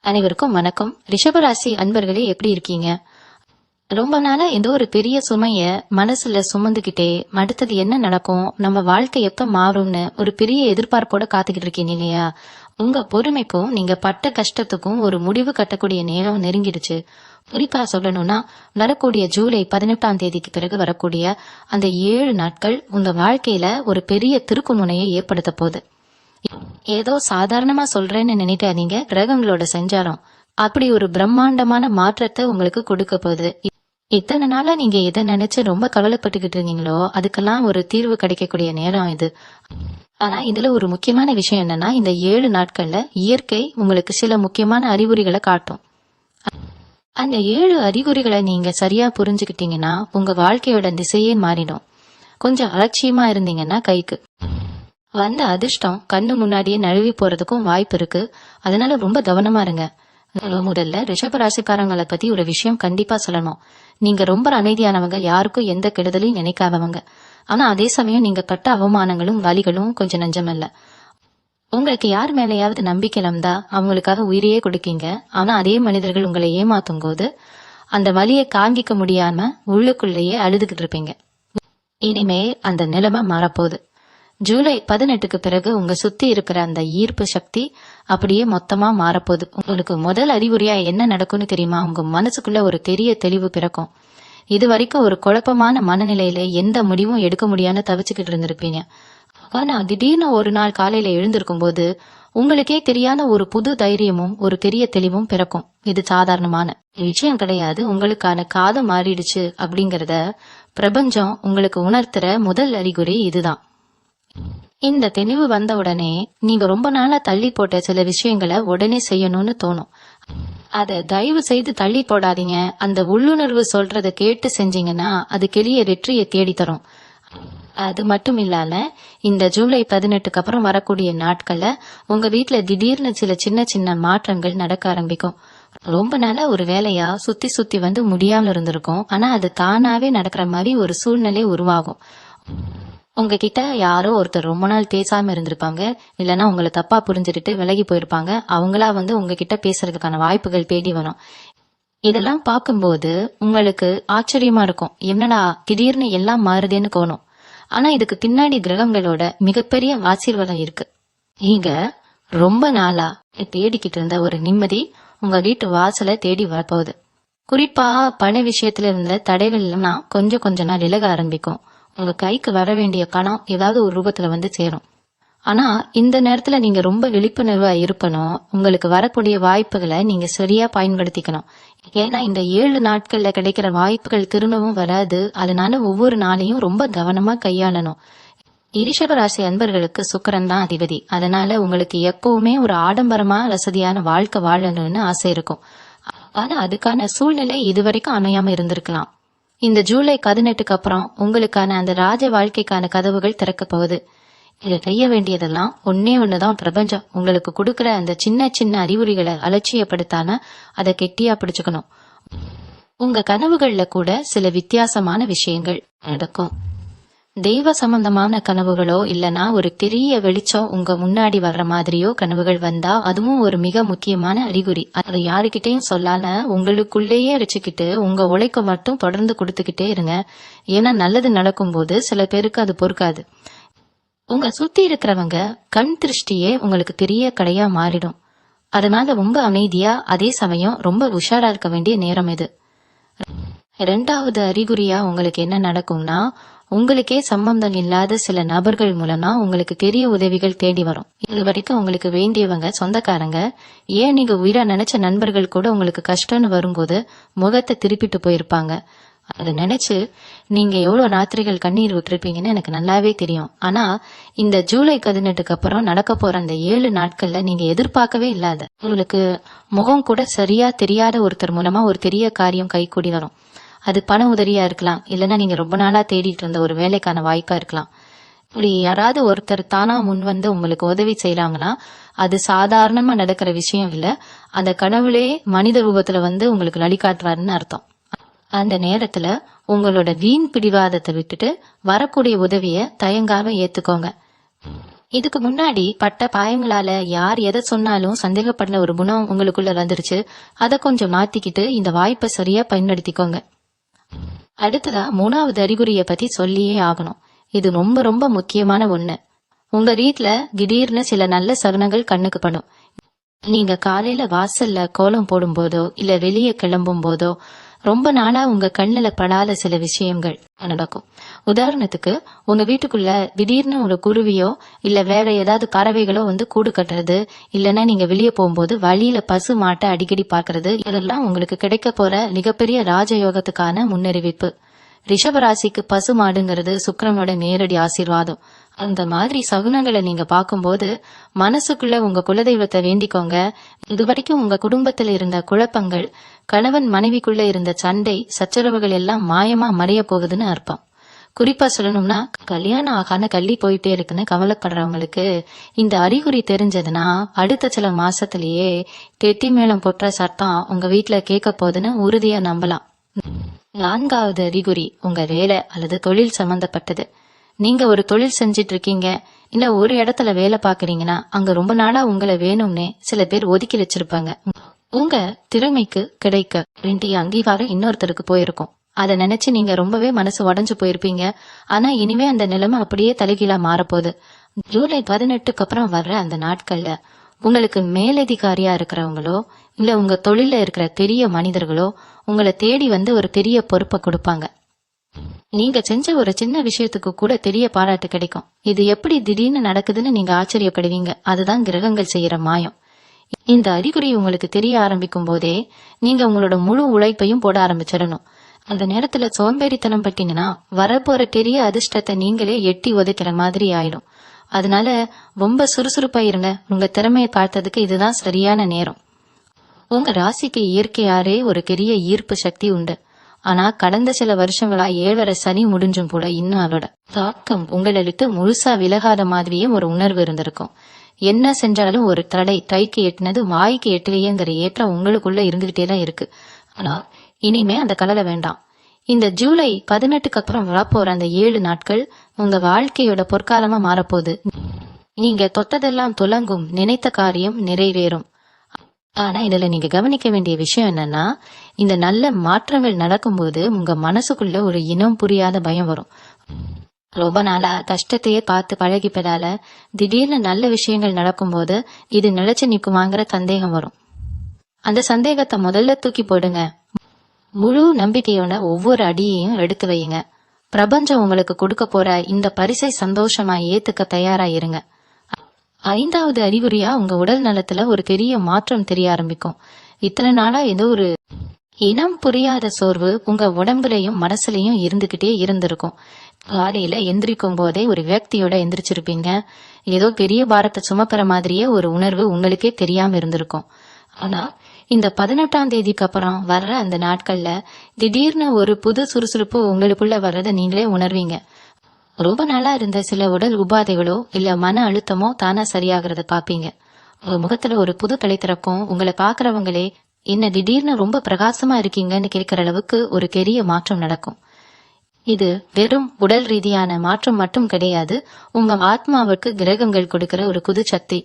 அனைவருக்கும் வணக்கம். ரிஷபராசி அன்பர்களே, எப்படி இருக்கீங்க? ரொம்ப நாளா ஏதோ ஒரு பெரிய சுமைய மனசுல சுமந்துகிட்டே அடுத்தது என்ன நடக்கும், நம்ம வாழ்க்கை எப்ப மாறும்னு ஒரு பெரிய எதிர்பார்ப்போட காத்துக்கிட்டு இருக்கீங்க இல்லையா? உங்க பொறுமைக்கும் நீங்க பட்ட கஷ்டத்துக்கும் ஒரு முடிவு கட்டக்கூடிய நேரம் நெருங்கிடுச்சு. குறிப்பா சொல்லணும்னா, வரக்கூடிய ஜூலை 18ஆம் தேதிக்கு பிறகு வரக்கூடிய அந்த 7 நாட்கள் உங்க வாழ்க்கையில ஒரு பெரிய திருப்புமுனையை ஏற்படுத்த போகுது. ஏதோ சாதாரணமா சொல்றேன்னு நினைக்காதீங்க. கிரகங்களோட செஞ்சாலும் அப்படி ஒரு பிரம்மாண்டமான மாற்றத்தை உங்களுக்கு கொடுக்க போகுது. இத்தனை நாளா நீங்க எதை நினைச்சு ரொம்ப கவலைப்பட்டுக்கிட்டு இருந்தீங்களோ அதுக்கெல்லாம் ஒரு தீர்வு கிடைக்கக்கூடிய நேரம் இது. ஆனா இதுல ஒரு முக்கியமான விஷயம் என்னன்னா, இந்த 7 நாட்கள்ல இயற்கை உங்களுக்கு சில முக்கியமான அறிகுறிகளை காட்டும். அந்த 7 அறிகுறிகளை நீங்க சரியா புரிஞ்சுக்கிட்டீங்கன்னா உங்க வாழ்க்கையோட திசையே மாறிடும். கொஞ்சம் அலட்சியமா இருந்தீங்கன்னா கைக்கு வந்த அதிர்ஷ்டம் கண்ணு முன்னாடியே நழுவி போறதுக்கும் வாய்ப்பு இருக்கு. அதனால ரொம்ப கவனமா இருங்க. முதல்ல ரிஷபராசிக்காரங்களை பத்தி ஒரு விஷயம் கண்டிப்பா சொல்லணும். நீங்க ரொம்ப அமைதியானவங்க, யாருக்கும் எந்த கெடுதலையும் நினைக்காதவங்க. ஆனா அதே சமயம் நீங்க பட்ட அவமானங்களும் வலிகளும் கொஞ்சம் நஞ்சமல்ல. உங்களுக்கு யார் மேலேயாவது நம்பிக்கை இருந்தா அவங்களுக்காக உயிரையே கொடுக்கீங்க. ஆனா அதே மனிதர்கள் உங்களை ஏமாத்தும் போது அந்த வலியை காங்கிக்க முடியாம உள்ளுக்குள்ளேயே அழுதுகிட்டு இருப்பீங்க. இனிமே அந்த நிலைமை மாறப்போகுது. ஜூலை 18க்கு பிறகு உங்க சுத்தி இருக்கிற அந்த ஈர்ப்பு சக்தி அப்படியே மொத்தமா மாறப்போகுது. உங்களுக்கு முதல் அறிகுறியா என்ன நடக்கும்னு தெரியுமா? உங்க மனசுக்குள்ள ஒரு பெரிய தெளிவு பிறக்கும். இது வரைக்கும் ஒரு குழப்பமான மனநிலையில எந்த முடிவும் எடுக்க முடியாம தவிச்சுக்கிட்டு இருந்திருப்பீங்க. ஆனா திடீர்னு ஒரு நாள் காலையில எழுந்திருக்கும் போது உங்களுக்கே தெரியாத ஒரு புது தைரியமும் ஒரு பெரிய தெளிவும் பிறக்கும். இது சாதாரணமான விஷயம் கிடையாது. உங்களுக்கான காலம் மாறிடுச்சு அப்படிங்கறத பிரபஞ்சம் உங்களுக்கு உணர்த்துற முதல் அறிகுறி இதுதான். இந்த தெளிவு வந்த உடனே நீங்க ரொம்ப நாளா தள்ளி போட்ட சில விஷயங்களை உடனே செய்யணும்னு தோணும். அத தயவு செய்து தள்ளி போடாதீங்க. அந்த உள்ளுணர்வு சொல்றத கேட்டு செஞ்சீங்கன்னா அது பெரிய வெற்றியை தேடி தரும். அது மட்டும் இல்லாம இந்த ஜூலை 18க்கு அப்புறம் வரக்கூடிய நாட்கள்ல உங்க வீட்டுல திடீர்னு சில சின்ன சின்ன மாற்றங்கள் நடக்க ஆரம்பிக்கும். ரொம்ப நாளா ஒரு வேலையா சுத்தி சுத்தி வந்து முடியாம இருந்திருக்கும். ஆனா அது தானாவே நடக்கிற மாதிரி ஒரு சூழ்நிலை உருவாகும். உங்ககிட்ட யாரோ ஒருத்தர் ரொம்ப நாள் பேசாம இருந்திருப்பாங்க, இல்லைன்னா உங்களை தப்பா புரிஞ்சுட்டு விலகி போயிருப்பாங்க. அவங்களா வந்து உங்ககிட்ட பேசுறதுக்கான வாய்ப்புகள் தேடி வரும். இதெல்லாம் பார்க்கும்போது உங்களுக்கு ஆச்சரியமா இருக்கும். என்னடா திடீர்னு எல்லாம் மாறுதேன்னு தோணும். ஆனா இதுக்கு பின்னாடி கிரகங்களோட மிகப்பெரிய ஆசீர்வாதம் இருக்கு. நீங்க ரொம்ப நாளா தேடிக்கிட்டு இருந்த ஒரு நிம்மதி உங்க வீட்டு வாசலை தேடி வரப்போகுது. குறிப்பா பண விஷயத்துல இருந்த தடைகள் எல்லாம் கொஞ்சம் கொஞ்ச நாள் விலக ஆரம்பிக்கும். உங்க கைக்கு வர வேண்டிய பணம் ஏதாவது ஒரு ரூபத்துல வந்து சேரும். ஆனா இந்த நேரத்துல நீங்க ரொம்ப விழிப்புணர்வா இருக்கணும். உங்களுக்கு வரக்கூடிய வாய்ப்புகளை நீங்க சரியா பயன்படுத்திக்கணும். ஏன்னா இந்த 7 நாட்கள்ல கிடைக்கிற வாய்ப்புகள் திரும்பவும் வராது. அதனால ஒவ்வொரு நாளையும் ரொம்ப கவனமா கையாளணும். ரிஷபராசி அன்பர்களுக்கு சுக்கிரன் தான் அதிபதி. அதனால உங்களுக்கு எப்பவுமே ஒரு ஆடம்பரமா வசதியான வாழ்க்கை வாழணும்னு ஆசை இருக்கும். ஆனா அதுக்கான சூழ்நிலை இதுவரைக்கும் அமையாம இருந்திருக்கலாம். இந்த ஜூலை 18க்கு அப்புறம் உங்களுக்கான அந்த ராஜ வாழ்க்கைக்கான கதவுகள் திறக்க போகுது. இதை செய்ய வேண்டியதெல்லாம் ஒன்னே ஒண்ணுதான். பிரபஞ்சம் உங்களுக்கு கொடுக்கற அந்த சின்ன சின்ன அறிகுறிகளை அலட்சியப்படுத்தாம அதை கெட்டியா பிடிச்சுக்கணும். உங்க கனவுகள்ல கூட சில வித்தியாசமான விஷயங்கள் நடக்கும். தெய்வ சம்பந்தமான கனவுகளோ இல்லனா ஒரு பெரிய வெளிச்சம் உங்க முன்னாடி வர்ற மாதிரியோ கனவுகள் வந்தா அதுவும் ஒரு மிக முக்கியமான அறிகுறி. அதை யாருக்கிட்டையும் சொல்லாம உங்களுக்குள்ளேயே வச்சுக்கிட்டு உங்க உழைக்க மட்டும் தொடர்ந்து கொடுத்துக்கிட்டே இருங்க. ஏன்னா நல்லது நடக்கும் போது சில பேருக்கு அது பொறுக்காது. உங்க சுத்தி இருக்கிறவங்க கண் திருஷ்டியே உங்களுக்கு பெரிய கடையா மாறிடும். அதனால ரொம்ப அமைதியா அதே சமயம் ரொம்ப உஷாரா இருக்க வேண்டிய நேரம் இது. 2வது அறிகுறியா உங்களுக்கு என்ன நடக்கும்னா, உங்களுக்கே சம்பந்தம் இல்லாத சில நபர்கள் மூலமா உங்களுக்கு பெரிய உதவிகள் தேடி வரும். இது வரைக்கும் உங்களுக்கு வேண்டியவங்க சொந்தக்காரங்க, ஏன் நீங்க உயிரா நினைச்ச நண்பர்கள் கூட உங்களுக்கு கஷ்டம்னு வரும்போது முகத்தை திருப்பிட்டு போயிருப்பாங்க. அதை நினைச்சு நீங்க எவ்வளவு ராத்திரிகள் கண்ணீர் விட்டுருப்பீங்கன்னு எனக்கு நல்லாவே தெரியும். ஆனா இந்த ஜூலை 18க்கு அப்புறம் நடக்க போற அந்த 7 நாட்கள்ல நீங்க எதிர்பார்க்கவே இல்லாத உங்களுக்கு முகம் கூட சரியா தெரியாத ஒருத்தர் மூலமா ஒரு பெரிய காரியம் கைகூடி வரும். அது பண உதவியா இருக்கலாம், இல்லைன்னா நீங்க ரொம்ப நாளா தேடிட்டு இருந்த ஒரு வேலைக்கான வாய்ப்பா இருக்கலாம். இப்படி யாராவது ஒருத்தர் தானா முன் வந்து உங்களுக்கு உதவி செய்யறாங்கன்னா அது சாதாரணமா நடக்கிற விஷயம் இல்ல. அந்த கடவுளே மனித ரூபத்துல வந்து உங்களுக்கு வழிகாட்டுறாருன்னு அர்த்தம். அந்த நேரத்துல உங்களோட வீண் பிடிவாதத்தை விட்டுட்டு வரக்கூடிய உதவிய தயங்காம ஏத்துக்கோங்க. இதுக்கு முன்னாடி பட்ட காயங்களால யார் எதை சொன்னாலும் சந்தேகப்படுற ஒரு குணம் உங்களுக்குள்ள வந்துருச்சு. அதை கொஞ்சம் மாத்திக்கிட்டு இந்த வாய்ப்பை சரியா பயன்படுத்திக்கோங்க. அடுத்ததா 3வது அறிகுறியை பத்தி சொல்லியே ஆகணும். இது ரொம்ப ரொம்ப முக்கியமான ஒண்ணு. உங்க வீட்ல திடீர்னு சில நல்ல சகுனங்கள் கண்ணுக்கு படும். நீங்க காலையில வாசல்ல கோலம் போடும் போதோ இல்ல வெளியே கிளம்பும் போதோ ரொம்ப நாளா உங்க கண்ணுல படாத சில விஷயங்கள் நடக்கும். உதாரணத்துக்கு, உங்க வீட்டுக்குள்ள திடீர்னு ஒரு குருவியோ இல்ல வேற ஏதாவது பறவைகளோ வந்து கூடு கட்டுறது, இல்லைன்னா நீங்க வெளியே போகும்போது வழியில பசு மாட்டை அடிக்கடி பாக்குறது, இதெல்லாம் உங்களுக்கு கிடைக்க போற மிகப்பெரிய ராஜயோகத்துக்கான முன்னறிவிப்பு. ரிஷபராசிக்கு பசு மாடுங்கிறது சுக்கிரனோட நேரடி ஆசீர்வாதம். அந்த மாதிரி சகுனங்களை நீங்க பார்க்கும்போது மனசுக்குள்ள உங்க குலதெய்வத்தை வேண்டிக்கோங்க. இதுவரைக்கும் உங்க குடும்பத்துல இருந்த குழப்பங்கள், கணவன் மனைவிக்குள்ள இருந்த சண்டை சச்சரவுகள் எல்லாம் மாயமா மறைய போகுதுன்னு அர்த்தம். குறிப்பா சொல்லணும்னா, கல்யாணம் ஆகான கள்ளி போயிட்டே இருக்குன்னு கவலைப்படுறவங்களுக்கு இந்த அறிகுறி தெரிஞ்சதுன்னா அடுத்த சில மாசத்திலேயே கெட்டி மேளம் கொட்டுற சத்தம் உங்க வீட்டுல கேட்க போகுதுன்னு உறுதியா நம்பலாம். 4வது அறிகுறி உங்க வேலை அல்லது தொழில் சம்பந்தப்பட்டது. நீங்க ஒரு தொழில் செஞ்சிட்டு இருக்கீங்க, இல்ல ஒரு இடத்துல வேலை பாக்குறீங்கன்னா அங்க ரொம்ப நாளா உங்களை வேணும்னே சில பேர் ஒதுக்கி வச்சிருப்பாங்க. உங்க திறமைக்கு கிடைக்க வேண்டிய அங்கீகாரம் இன்னொருத்தருக்கு போயிருக்கும். அதை நினைச்சு நீங்க ரொம்பவே மனசு உடைஞ்சு போயிருப்பீங்க. ஆனா இனிமே அந்த நிலைமை அப்படியே தலைகீழா மாறப்போகுது. ஜூலை 18க்கு அப்புறம் வர்ற அந்த நாட்கள்ல உங்களுக்கு மேலதிகாரியா இருக்கிறவங்களோ இல்ல உங்க தொழில இருக்கிற பெரிய மனிதர்களோ உங்களை தேடி வந்து ஒரு பெரிய பொறுப்பை கொடுப்பாங்க. நீங்க செஞ்ச ஒரு சின்ன விஷயத்துக்கு கூட பெரிய பாராட்டு கிடைக்கும். இது எப்படி திடீர்னு நடக்குதுன்னு நீங்க ஆச்சரியப்படுவீங்க. அதுதான் கிரகங்கள் செய்யற மாயம். இந்த அறிகுறி உங்களுக்கு தெரிய ஆரம்பிக்கும் போதே நீங்க உங்களோட முழு உழைப்பையும் போட ஆரம்பிச்சிடணும். அந்த நேரத்துல சோம்பேறித்தனம் பட்டீங்கன்னா வரப்போற பெரிய அதிர்ஷ்டத்தை நீங்களே எட்டி உதைக்கிற மாதிரி ஆயிடும். அதனால ரொம்ப சுறுசுறுப்பா இருங்க. உங்க திறமையை பார்த்ததுக்கு இதுதான் சரியான நேரம். உங்க ராசிக்கு இயற்கையாரே ஒரு பெரிய ஈர்ப்பு சக்தி உண்டு. ஆனா கடந்த சில வருஷங்களா 7.5 சனி முடிஞ்சும் கூட இன்னும் அதோட தாக்கம் உங்களை விட்டு முழுசா விலகாத மாதிரியே ஒரு உணர்வு இருந்திருக்கும். என்ன செஞ்சாலும் ஒரு தடை, கைக்கு எட்டினது வாய்க்கு எட்டலையேங்கிற ஏற்றம் உங்களுக்குள்ள இருந்துகிட்டே தான் இருக்கு. ஆனா இனிமே அந்த கலலை வேண்டாம். இந்த ஜூலை 18க்கு அப்புறம் வரப்போற அந்த 7 நாட்கள் உங்க வாழ்க்கையோட பொற்காலமா மாறப்போகுது. நீங்க தொட்டதெல்லாம் துலங்கும், நினைத்த காரியம் நிறைவேறும். ஆனா இதுல நீங்க கவனிக்க வேண்டிய விஷயம் என்னன்னா, இந்த நல்ல மாற்றங்கள் நடக்கும்போது உங்க மனசுக்குள்ள ஒரு இனம் புரியாத பயம் வரும். ரொம்ப நாளா கஷ்டத்தையே பார்த்து பழகிப்பதால திடீர்னு நல்ல விஷயங்கள் நடக்கும்போது இது நிலைச்சு நிக்குமாங்கிற சந்தேகம் வரும். அந்த சந்தேகத்தை முதல்ல தூக்கி போடுங்க. முழு நம்பிக்கையோட ஒவ்வொரு அடியையும் எடுத்து வையுங்க. பிரபஞ்சம் உங்களுக்கு கொடுக்க போற இந்த பரிசை சந்தோஷமா ஏத்துக்க தயாரா இருங்க. 5வது அறிகுறியா உங்க உடல் நலத்துல ஒரு பெரிய மாற்றம் தெரிய ஆரம்பிக்கும். இத்தனை நாளா ஏதோ ஒரு இனம் புரியாத சோர்வு உங்க உடம்புலயும் மனசுலயும் இருந்துகிட்டே இருந்திருக்கும். காலையில எந்திரிக்கும் போதே ஒரு வியக்தியோட எந்திரிச்சிருப்பீங்க. ஏதோ பெரிய பாரத்தை சுமக்கிற மாதிரியே ஒரு உணர்வு உங்களுக்கே தெரியாம இருந்திருக்கும். ஆனா இந்த 18ஆம் தேதிக்கு அப்புறம் வர்ற அந்த நாட்கள்ல திடீர்னு ஒரு புது சுறுசுறுப்பு உங்களுக்குள்ள வர்றதை நீங்களே உணர்வீங்க. ரொம்ப நாளா இருந்த சில உடல் உபாதைகளோ இல்ல மன அழுத்தமோ தானா சரியாகிறத பாப்பீங்க. உங்க முகத்துல ஒரு புது களை திறக்கும். உங்களை பாக்குறவங்களே என்ன திடீர்னு ரொம்ப பிரகாசமா இருக்கீங்கன்னு கேட்கிற அளவுக்கு ஒரு பெரிய மாற்றம் நடக்கும். இது வெறும் உடல் ரீதியான மாற்றம் மட்டும் கிடையாது, உங்க ஆத்மாவுக்கு கிரகங்கள் கொடுக்கிற ஒரு புது சக்தி.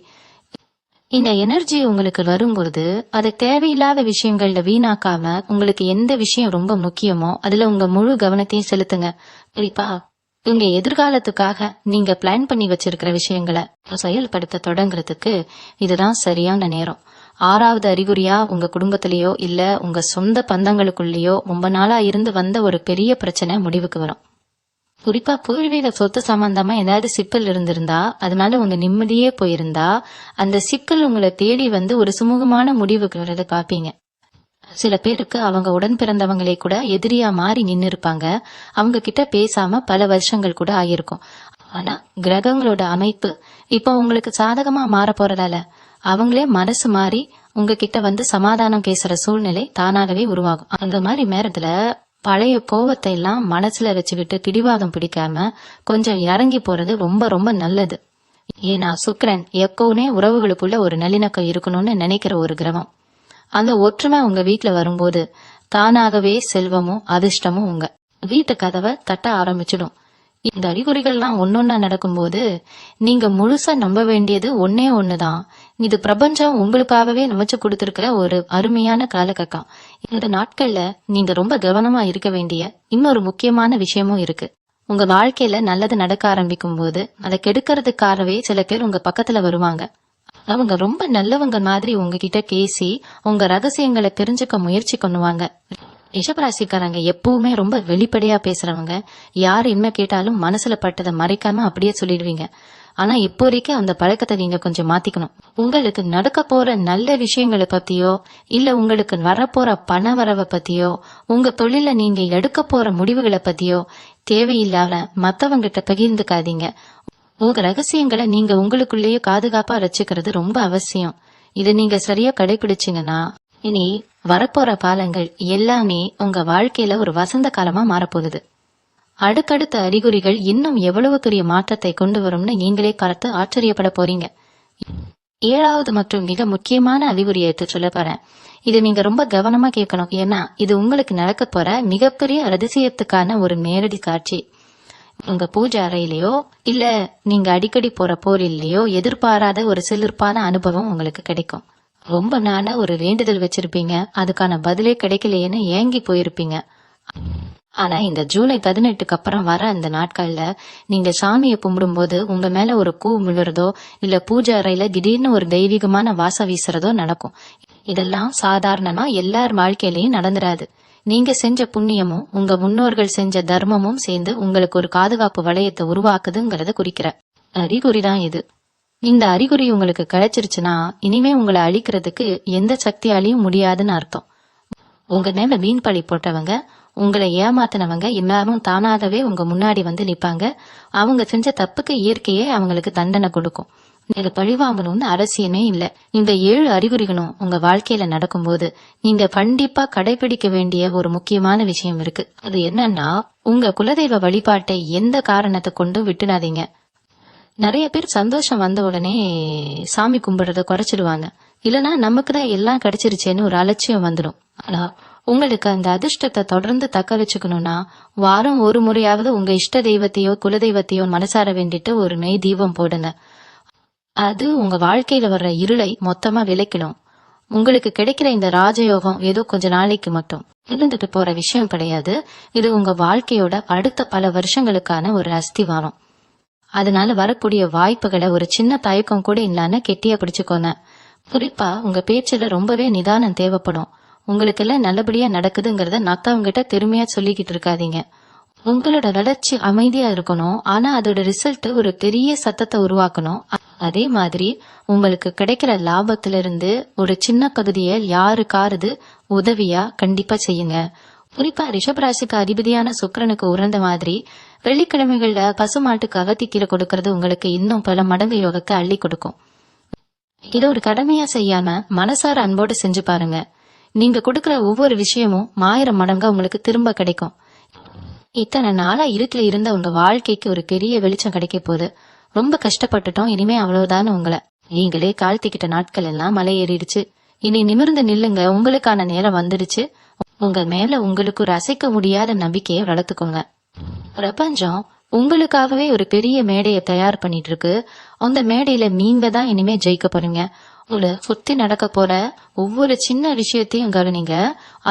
இந்த எனர்ஜி உங்களுக்கு வரும்போது அது தேவையில்லாத விஷயங்கள்ல வீணாக்காம உங்களுக்கு எந்த விஷயம் ரொம்ப முக்கியமோ அதுல உங்க முழு கவனத்தையும் செலுத்துங்க. குறிப்பா உங்க எதிர்காலத்துக்காக நீங்க பிளான் பண்ணி வச்சிருக்கிற விஷயங்களை செயல்படுத்த தொடங்குறதுக்கு இதுதான் சரியான நேரம். 6வது அறிகுறியா உங்க குடும்பத்திலேயோ இல்ல உங்க சொந்த பந்தங்களுக்குள்ளேயோ ரொம்ப நாளா இருந்து வந்த ஒரு பெரிய பிரச்சனை முடிவுக்கு வரும். குறிப்பா பூர்வீக சொத்து சம்பந்தமா ஏதாவது சிக்கல் இருந்திருந்தா, அதனால உங்க நிம்மதியே போயிருந்தா, அந்த சிக்கல் உங்களை தேடி வந்து ஒரு சுமூகமான முடிவுக்கு வரத பாப்பீங்க. சில பேருக்கு அவங்க உடன் பிறந்தவங்களே கூட எதிரியா மாறி நின்னு இருப்பாங்க. அவங்க கிட்ட பேசாம பல வருஷங்கள் கூட ஆகியிருக்கும். ஆனா கிரகங்களோட அமைப்பு இப்ப உங்களுக்கு சாதகமா மாற போறதால அவங்களே மனசு மாறி உங்ககிட்ட வந்து சமாதானம் பேசுற சூழ்நிலை தானாகவே உருவாகும். அந்த மாதிரி நேரத்துல பழைய கோவத்தை எல்லாம் மனசுல வச்சுக்கிட்டு பிடிவாதம் பிடிக்காம கொஞ்சம் இறங்கி போறது ரொம்ப ரொம்ப நல்லது. ஏன்னா சுக்கிரன் எப்பவுமே உறவுகளுக்குள்ள ஒரு நல்லிணக்கம் இருக்கணும்னு நினைக்கிற ஒரு கிரகம். அந்த ஒற்றுமை உங்க வீட்டுல வரும்போது தானாகவே செல்வமும் அதிர்ஷ்டமும் உங்க வீட்டு கதவை தட்ட ஆரம்பிச்சிடும். இந்த அறிகுறிகள்லாம் ஒன்னொன்னா நடக்கும்போது நீங்க முழுசா நம்ப வேண்டியது ஒன்னே ஒண்ணுதான். இது பிரபஞ்சம் உங்களுக்காகவே அமைச்சு கொடுத்திருக்கிற ஒரு அருமையான காலகட்டம். இந்த நாட்கள்ல நீங்க ரொம்ப கவனமா இருக்க வேண்டிய இன்னொரு முக்கியமான விஷயமும் இருக்கு. உங்க வாழ்க்கையில நல்லது நடக்க ஆரம்பிக்கும் போது அதை கெடுக்கிறதுக்காகவே சில பேர் உங்க பக்கத்துல வருவாங்க. அவங்க ரொம்ப நல்லவங்க மாதிரி உங்ககிட்ட பேசி உங்க ரகசியங்களை தெரிஞ்சுக்க முயற்சி பண்ணுவாங்க. ரிஷபராசிக்காரங்க எப்பவுமே ரொம்ப வெளிப்படையா பேசுறவங்க. யார் என்ன கேட்டாலும் மனசுல பட்டதை மறைக்காம அப்படியே சொல்லிடுவீங்க. ஆனா இப்போதைக்கு அந்த பழக்கத்தை நீங்க கொஞ்சம் மாத்திக்கணும். உங்களுக்கு நடக்க போற நல்ல விஷயங்களை பத்தியோ இல்ல உங்களுக்கு வரப்போற பண வரவை பத்தியோ உங்க தொழில நீங்க எடுக்க போற முடிவுகளை பத்தியோ தேவையில்லாத மத்தவங்கிட்ட பகிர்ந்துக்காதீங்க. உங்க ரகசியங்களை நீங்க உங்களுக்குள்ளேயே பாதுகாப்பா வச்சுக்கிறது ரொம்ப அவசியம். இதை நீங்க சரியா கடைபிடிச்சீங்கன்னா இனி வரப்போற காலங்கள் எல்லாமே உங்க வாழ்க்கையில ஒரு வசந்த காலமா மாறப்போகுது. அடுத்தடுத்த அறிகுறிகள் இன்னும் எவ்வளவு பெரிய மாற்றத்தை கொண்டு வரும்னு நீங்களே பார்த்து ஆச்சரியப்பட போறீங்க. 7வது மற்றும் மிக முக்கியமான அறிகுறியை எடுத்து சொல்ல போறேன். இது நீங்க ரொம்ப கவனமா கேட்கணும். ஏன்னா இது உங்களுக்கு நடக்க போற மிகப்பெரிய அதிசயத்துக்கான ஒரு நேரடி காட்சி. உங்க பூஜை அறையிலயோ இல்ல நீங்க அடிக்கடி போற கோயிலையோ எதிர்பாராத ஒரு சிலிர்ப்பான அனுபவம் உங்களுக்கு கிடைக்கும். ரொம்ப நாளா ஒரு வேண்டுதல் வச்சிருப்பீங்க, அதுக்கான பதிலே கிடைக்கலையேன்னு ஏங்கி போயிருப்பீங்க. ஆனா இந்த ஜூலை 18க்கு அப்புறம் வர அந்த நாட்கள்ல நீங்க சாமியை கும்பிடும் போது உங்க மேல ஒரு பூ விழுறதோ இல்ல பூஜை அறையில திடீர்னு ஒரு தெய்வீகமான வாசம் வீசுறதோ நடக்கும். இதெல்லாம் சாதாரணமா எல்லார் வாழ்க்கையிலயும் நடந்துராது. நீங்க செஞ்ச புண்ணியமும் உங்க முன்னோர்கள் செஞ்ச தர்மமும் சேர்ந்து உங்களுக்கு ஒரு பாதுகாப்பு வளையத்தை உருவாக்குதுங்கிறத குறிக்கிற அறிகுறிதான் இது. இந்த அறிகுறி உங்களுக்கு கிடைச்சிருச்சுன்னா இனிமே உங்களை அழிக்கிறதுக்கு எந்த சக்தியாலையும் முடியாதுன்னு அர்த்தம். உங்க மேல வீண் பழி போட்டவங்க, உங்களை ஏமாத்தினவங்க எல்லாரும் தானாகவே உங்க முன்னாடி வந்து நிப்பாங்க. அவங்க செஞ்ச தப்புக்கு இயற்கையே அவங்களுக்கு தண்டனை கொடுக்கும். நீங்க பழிவாங்கணும்னு அவசியமே இல்ல. இந்த 7 அறிகுறிகளும் உங்க வாழ்க்கையில நடக்கும்போது நீங்க கண்டிப்பா கடைபிடிக்க வேண்டிய ஒரு முக்கியமான விஷயம் இருக்கு. அது என்னன்னா, உங்க குலதெய்வ வழிபாட்டை எந்த காரணத்தை கொண்டும் விட்டுடாதீங்க. நிறைய பேர் சந்தோஷம் வந்த உடனே சாமி கும்பிடுறத குறைச்சிடுவாங்க. இல்லனா நமக்குதான் எல்லாம் கிடைச்சிருச்சேன்னு ஒரு அலட்சியம் வந்துடும். ஆனா உங்களுக்கு அந்த அதிர்ஷ்டத்தை தொடர்ந்து தக்க வச்சுக்கணும்னா வாரம் ஒரு முறையாவது உங்க இஷ்ட தெய்வத்தையோ குலதெய்வத்தையோ மனசார வேண்டிட்டு ஒரு நெய் தீபம் போடுங்க. அது உங்க வாழ்க்கையில வர்ற இருளை மொத்தமா விலக்கிடும். உங்களுக்கு கிடைக்கிற இந்த ராஜயோகம் ஏதோ கொஞ்ச நாளைக்கு மட்டும் இருந்துட்டு போற விஷயம் கிடையாது. இது உங்க வாழ்க்கையோட அடுத்த பல வருஷங்களுக்கான ஒரு அஸ்திவாரம். அதனால வரக்கூடிய வாய்ப்புகளை ஒரு சின்ன தயக்கம் கூட இல்லாம கெட்டியா பிடிச்சுக்கோங்க. குறிப்பா உங்க பேச்சுல ரொம்பவே நிதானம் தேவைப்படும். உங்களுக்கு எல்லாம் நல்லபடியா நடக்குதுங்கிறத மத்தவங்கிட்ட பெருமையா சொல்லிக்கிட்டு இருக்காதீங்க. உங்களோட வளர்ச்சி அமைதியா இருக்கணும். ஆனா அதோட ரிசல்ட் ஒரு பெரிய சத்தத்தை உருவாக்கணும். அதே மாதிரி உங்களுக்கு கிடைக்கிற லாபத்துல இருந்து ஒரு சின்ன பகுதியை யாருக்காவது உதவியா கண்டிப்பா செய்யுங்க. குறிப்பா ரிஷபராசிக்கு அதிபதியான சுக்கிரனுக்கு உறந்த மாதிரி வெள்ளிக்கிழமைகள்ல பசுமாட்டுக்கு அகத்திக்கீரை கொடுக்கறது உங்களுக்கு இன்னும் பல மடங்கு யோகத்தை அள்ளி கொடுக்கும். இதை ஒரு கடமையா செய்யாம மனசார அன்போடு செஞ்சு பாருங்க. நீங்க கொடுக்கற ஒவ்வொரு விஷயமும் 1000 மடங்கா உங்களுக்கு திரும்ப கிடைக்கும். இத்தனை நாளா இருட்டுல இருந்த உங்க வாழ்க்கைக்கு ஒரு பெரிய வெளிச்சம் கிடைக்க போகுது. ரொம்ப கஷ்டப்பட்டுட்டோம், இனிமே அவ்வளவுதான். உங்களை நீங்களே தாழ்த்திக்கிட்ட நாட்கள் எல்லாம் மலை ஏறிடுச்சு. இனி நிமிர்ந்து நில்லுங்க, உங்களுக்கான நேரம் வந்துடுச்சு. உங்க மேல உங்களுக்கு ஒரு அசைக்க முடியாத நம்பிக்கையை வளர்த்துக்கோங்க. பிரபஞ்சம் உங்களுக்காகவே ஒரு பெரிய மேடையை தயார் பண்ணிட்டு இருக்கு. அந்த மேடையில நீங்க தான் இனிமே ஜெயிக்க போறீங்க. உங்களை சுத்தி நடக்க போற ஒவ்வொரு சின்ன விஷயத்தையும் கவனிங்க.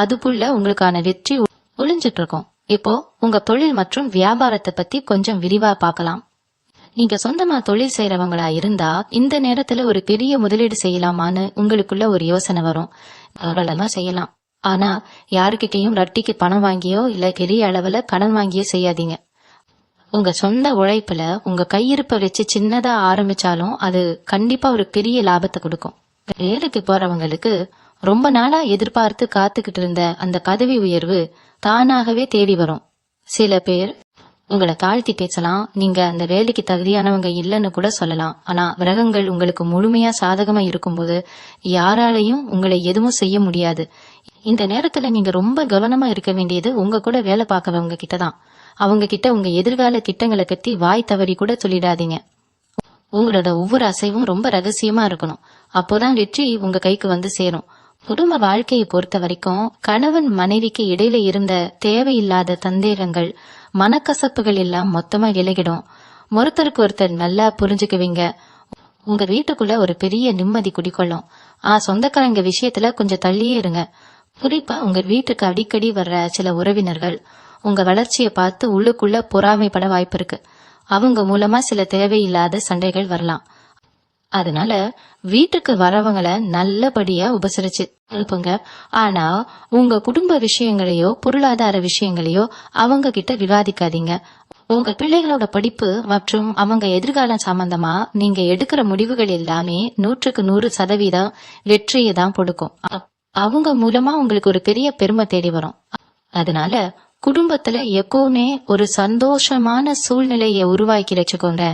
அதுக்குள்ள உங்களுக்கான வெற்றி ஒளிஞ்சிட்டு இருக்கும். இப்போ உங்க தொழில் மற்றும் வியாபாரத்தை பத்தி கொஞ்சம் விரிவா பார்க்கலாம். நீங்க சொந்தமா தொழில் செய்யறவங்களா இருந்தா இந்த நேரத்துல ஒரு பெரிய முதலீடு செய்யலாமான்னு உங்களுக்குள்ள ஒரு யோசனை வரும். தாராளமா செய்யலாம். ஆனா யாருக்கிட்டையும் வட்டிக்கு பணம் வாங்கியோ இல்ல பெரிய அளவுல கடன் வாங்கியோ செய்யாதீங்க. உங்க சொந்த உழைப்புல உங்க கையிருப்பை வச்சு சின்னதா ஆரம்பிச்சாலும் அது கண்டிப்பா ஒரு பெரிய லாபத்தை கொடுக்கும். வேலைக்கு போறவங்களுக்கு ரொம்ப நாளா எதிர்பார்த்து காத்துக்கிட்டு இருந்த அந்த பதவி உயர்வு தானாகவே தேடி வரும். சில பேர் உங்களை தாழ்த்தி பேசலாம், நீங்க அந்த வேலைக்கு தகுதியானவங்க இல்லைன்னு கூட சொல்லலாம். ஆனா கிரகங்கள் உங்களுக்கு முழுமையா சாதகமா இருக்கும்போது யாராலையும் உங்களை எதுவும் செய்ய முடியாது. இந்த நேரத்துல நீங்க ரொம்ப கவனமா இருக்க வேண்டியது உங்க கூட வேலை பார்க்கறவங்க கிட்டதான். அவங்க கிட்ட உங்க எதிர்கால திட்டங்களை பத்தி வாய் தவறி கூட சொல்லிடாதீங்க. உங்களோட ஒவ்வொரு அசைவும் ரொம்ப ரகசியமா இருக்கணும். அப்போதான் வெற்றி உங்க கைக்கு வந்து சேரும். குடும்ப வாழ்க்கையை பொறுத்த வரைக்கும் கணவன் மனைவிக்கு இடையில இருந்த தேவையில்லாத சந்தேகங்கள் மனக்கசப்புகள் எல்லாம் மொத்தமா விலகிடும். ஒருத்தருக்கு ஒருத்தர் நல்லா புரிஞ்சுக்குவீங்க. உங்க வீட்டுக்குள்ள ஒரு பெரிய நிம்மதி குடிக்கொள்ளும். சொந்தக்காரங்க விஷயத்துல கொஞ்சம் தள்ளியே இருங்க. குறிப்பா உங்க வீட்டுக்கு அடிக்கடி வர்ற சில உறவினர்கள் உங்க வளர்ச்சியை பார்த்து உள்ளுக்குள்ள பொறாமைப்பட வாய்ப்பு இருக்கு. அவங்க மூலமா சில தேவையில்லாத சண்டைகள் வரலாம். அதனால வீட்டுக்கு வரவங்களை நல்லபடியா உபசரிச்சு அனுப்புங்க. ஆனா உங்க குடும்ப விஷயங்களையோ பொருளாதார விஷயங்களையோ அவங்க கிட்ட விவாதிக்காதீங்க. உங்க பிள்ளைகளோட படிப்பு மற்றும் அவங்க எதிர்காலம் சம்பந்தமா நீங்க எடுக்கிற முடிவுகள் எல்லாமே 100% வெற்றியை தான் கொடுக்கும். அவங்க மூலமா உங்களுக்கு ஒரு பெரிய பெருமை தேடி வரும். அதனால குடும்பத்துல எப்பவுமே ஒரு சந்தோஷமான சூழ்நிலையை உருவாக்கி வச்சுக்கோங்க.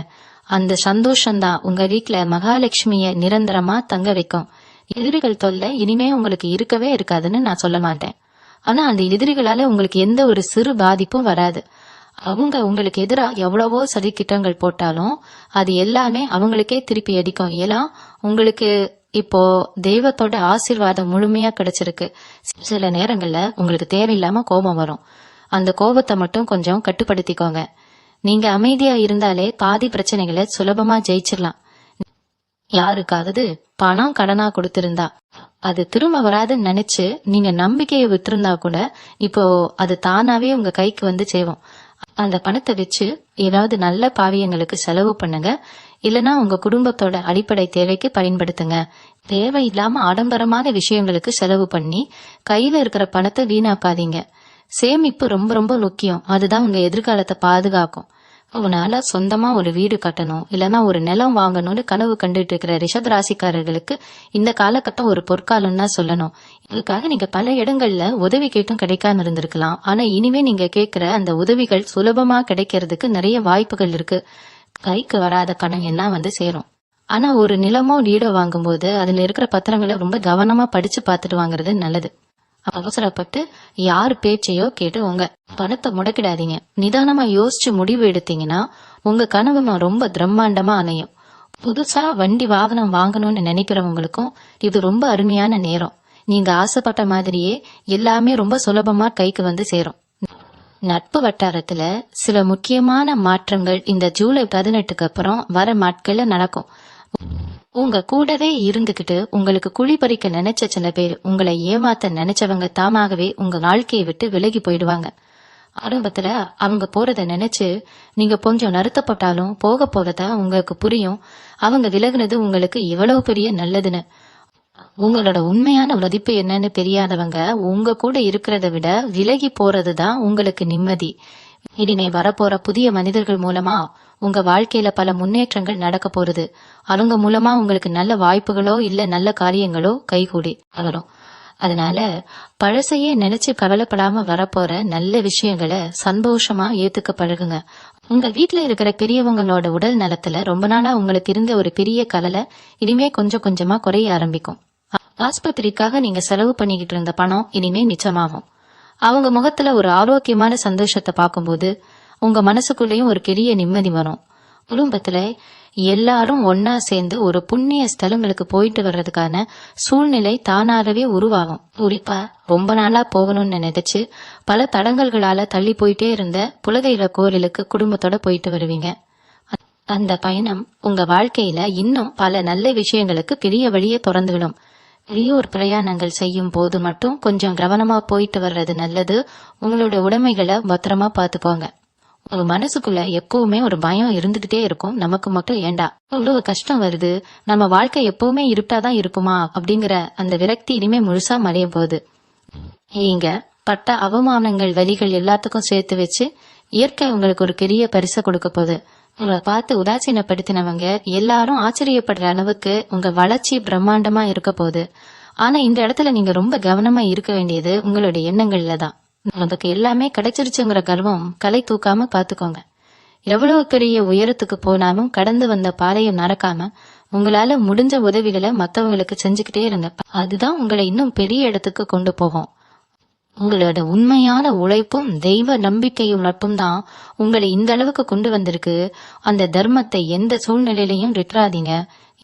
அந்த சந்தோஷம்தான் உங்க வீட்டுல மகாலட்சுமிய நிரந்தரமா தங்க வைக்கும். எதிரிகள் தொல்லை இனிமே உங்களுக்கு இருக்கவே இருக்காதுன்னு நான் சொல்ல மாட்டேன். ஆனா அந்த எதிரிகளால உங்களுக்கு எந்த ஒரு சிறு பாதிப்பும் வராது. அவங்க உங்களுக்கு எதிராக எவ்வளவோ சதித்திட்டங்கள் போட்டாலும் அது எல்லாமே அவங்களுக்கே திருப்பி அடிக்கும். ஏன்னா உங்களுக்கு இப்போ தெய்வத்தோட ஆசீர்வாதம் முழுமையா கிடைச்சிருக்கு. சில நேரங்கள்ல உங்களுக்கு தேவையில்லாம கோபம் வரும். அந்த கோபத்தை மட்டும் கொஞ்சம் கட்டுப்படுத்திக்கோங்க. நீங்க அமைதியா இருந்தாலே பாதி பிரச்சனைகளை சுலபமா ஜெயிச்சிடலாம். யாருக்காவது பணம் கடனா கொடுத்திருந்தா அது திரும்ப வராதுன்னு நினைச்சு நீங்க நம்பிக்கையை விட்டிருந்தா கூட இப்போ அது தானாவே உங்க கைக்கு வந்து சேரும். அந்த பணத்தை வச்சு ஏதாவது நல்ல பாவியங்களுக்கு செலவு பண்ணுங்க. இல்லனா உங்க குடும்பத்தோட அடிப்படை தேவைக்கு பயன்படுத்துங்க. தேவையில்லாம ஆடம்பரமான விஷயங்களுக்கு செலவு பண்ணி கையில இருக்கிற பணத்தை வீணாக்காதீங்க. சேமிப்பு ரொம்ப ரொம்ப முக்கியம். அதுதான் உங்க எதிர்காலத்தை பாதுகாக்கும். உன்னால சொந்தமா ஒரு வீடு கட்டணும் இல்லனா ஒரு நிலம் வாங்கணும்னு கனவு கண்டுட்டு இருக்கிற ரிஷப ராசிக்காரர்களுக்கு இந்த காலகட்டம் ஒரு பொற்காலம் தான் சொல்லணும். இதுக்காக நீங்க பல இடங்கள்ல உதவி கேட்டும் கிடைக்காம இருந்திருக்கலாம். ஆனா இனிமே நீங்க கேட்கிற அந்த உதவிகள் சுலபமா கிடைக்கிறதுக்கு நிறைய வாய்ப்புகள் இருக்கு. கைக்கு வராத கடன் எல்லாம் வந்து சேரும். ஆனா ஒரு நிலமோ வீடோ வாங்கும்போது அதுல இருக்கிற பத்திரங்களை ரொம்ப கவனமா படிச்சு பார்த்துட்டு வாங்குறது நல்லது. அவசரப்பட்டு யார் பேச்சையோ கேட்டு உங்க பணத்தை முடக்கிடாதீங்க. நிதானமா யோசிச்சு முடிவு எடுத்தீங்கன்னா உங்க கனவு ரொம்ப பிரம்மாண்டமா அமையும். புதுசா வண்டி வாகனம் வாங்கணும்னு நினைக்கிறவங்களுக்கும் இது ரொம்ப அருமையான நேரம். நீங்க ஆசைப்பட்ட மாதிரியே எல்லாமே ரொம்ப சுலபமா கைக்கு வந்து சேரும். நட்பு வட்டாரத்துல சில முக்கியமான மாற்றங்கள் இந்த ஜூலை 18க்கு அப்புறம் வர நாட்கள்ல நடக்கும். உங்க கூடவே இருந்துகிட்டு உங்களுக்கு குழி பறிக்க நினைச்ச சில பேர் உங்களை ஏமாத்த நினைச்சவங்க தாமாகவே உங்க வாழ்க்கையை விட்டு விலகி போயிடுவாங்க. ஆரம்பத்துல அவங்க போறத நினைச்சு நீங்க கொஞ்சம் வருத்தப்பட்டாலும் போக போறதா உங்களுக்கு புரியும். அவங்க விலகுனது உங்களுக்கு எவ்வளவு பெரிய நல்லதுன்னு. உங்களோட உண்மையான மதிப்பு என்னன்னு தெரியாதவங்க உங்க கூட இருக்கிறத விட விலகி போறதுதான் உங்களுக்கு நிம்மதி. இனிமே வரப்போற புதிய மனிதர்கள் மூலமா உங்க வாழ்க்கையில பல முன்னேற்றங்கள் நடக்க போறது. அவங்க மூலமா உங்களுக்கு நல்ல வாய்ப்புகளோ இல்ல நல்ல காரியங்களோ கைகூடி வரும். அதனால பழசையே நினைச்சு கவலைப்படாம வரப்போற நல்ல விஷயங்களை சந்தோஷமா ஏத்துக்க பழகுங்க. உங்க வீட்டுல இருக்கிற பெரியவங்களோட உடல் நலத்துல ரொம்ப நாளா உங்களுக்கு இருந்த ஒரு பெரிய கவலை இனிமே கொஞ்சம் கொஞ்சமா குறைய ஆரம்பிக்கும். ஆஸ்பத்திரிக்காக நீங்க செலவு பண்ணிக்கிட்டு இருந்த பணம் இனிமே மிச்சமாகும். அவங்க முகத்துல ஒரு ஆரோக்கியமான சந்தோஷத்தை பார்க்கும்போது உங்க மனசுக்குள்ளேயும் ஒரு பெரிய நிம்மதி வரும். குடும்பத்துல எல்லாரும் ஒன்னா சேர்ந்து ஒரு புண்ணிய ஸ்தலங்களுக்கு போயிட்டு வர்றதுக்கான சூழ்நிலை தானாகவே உருவாகும். குறிப்பா ரொம்ப நாளா போகணும்னு நினைச்சு பல தடங்கல்களால தள்ளி போயிட்டே இருந்த புலகையில கோயிலுக்கு குடும்பத்தோட போயிட்டு வருவீங்க. அந்த பயணம் உங்க வாழ்க்கையில இன்னும் பல நல்ல விஷயங்களுக்கு பெரிய வழியை திறந்துவிடும். வெளியூர் பிரயாணங்கள் செய்யும் போது மட்டும் கொஞ்சம் கவனமா போயிட்டு வர்றது நல்லது. உங்களோட உடைமைகளை பத்திரமா பாத்துக்கோங்க. உங்க மனசுக்குள்ள எப்பவுமே ஒரு பயம் இருந்துகிட்டே இருக்கும். நமக்கு மட்டும் ஏண்டா இவ்வளவு கஷ்டம் வருது, நம்ம வாழ்க்கை எப்பவுமே இருட்டாதான் இருக்குமா அப்படிங்கிற அந்த விரக்தி இனிமே முழுசா மறைய போகுது. நீங்க பட்ட அவமானங்கள் வலிகள் எல்லாத்துக்கும் சேர்த்து வச்சு இயற்கை உங்களுக்கு ஒரு பெரிய பரிசை கொடுக்க போகுது. உங்களை பார்த்து உதாசீனப்படுத்தினவங்க எல்லாரும் ஆச்சரியப்படுற அளவுக்கு உங்க வளர்ச்சி பிரம்மாண்டமா இருக்க போகுது. ஆனா இந்த இடத்துல நீங்க ரொம்ப கவனமா இருக்க வேண்டியது உங்களுடைய எண்ணங்கள்ல தான். நமக்கு எல்லாமே கிடைச்சிருச்சுங்கிற கர்வம் கலை தூக்காம பாத்துக்கோங்க. எவ்வளவு பெரிய உயரத்துக்கு போனாலும் கடந்து வந்த பாதையை நடக்காம உங்களால முடிஞ்ச உதவிகளை மத்தவங்களுக்கு செஞ்சுக்கிட்டே இருங்க. அதுதான் உங்களை இன்னும் பெரிய இடத்துக்கு கொண்டு போகும். உங்களோட உண்மையான உழைப்பும் தெய்வ நம்பிக்கையும் மட்டும்தான் உங்களை இந்த அளவுக்கு கொண்டு வந்திருக்கு. அந்த தர்மத்தை எந்த சூழ்நிலையிலையும் விட்டுறாதீங்க.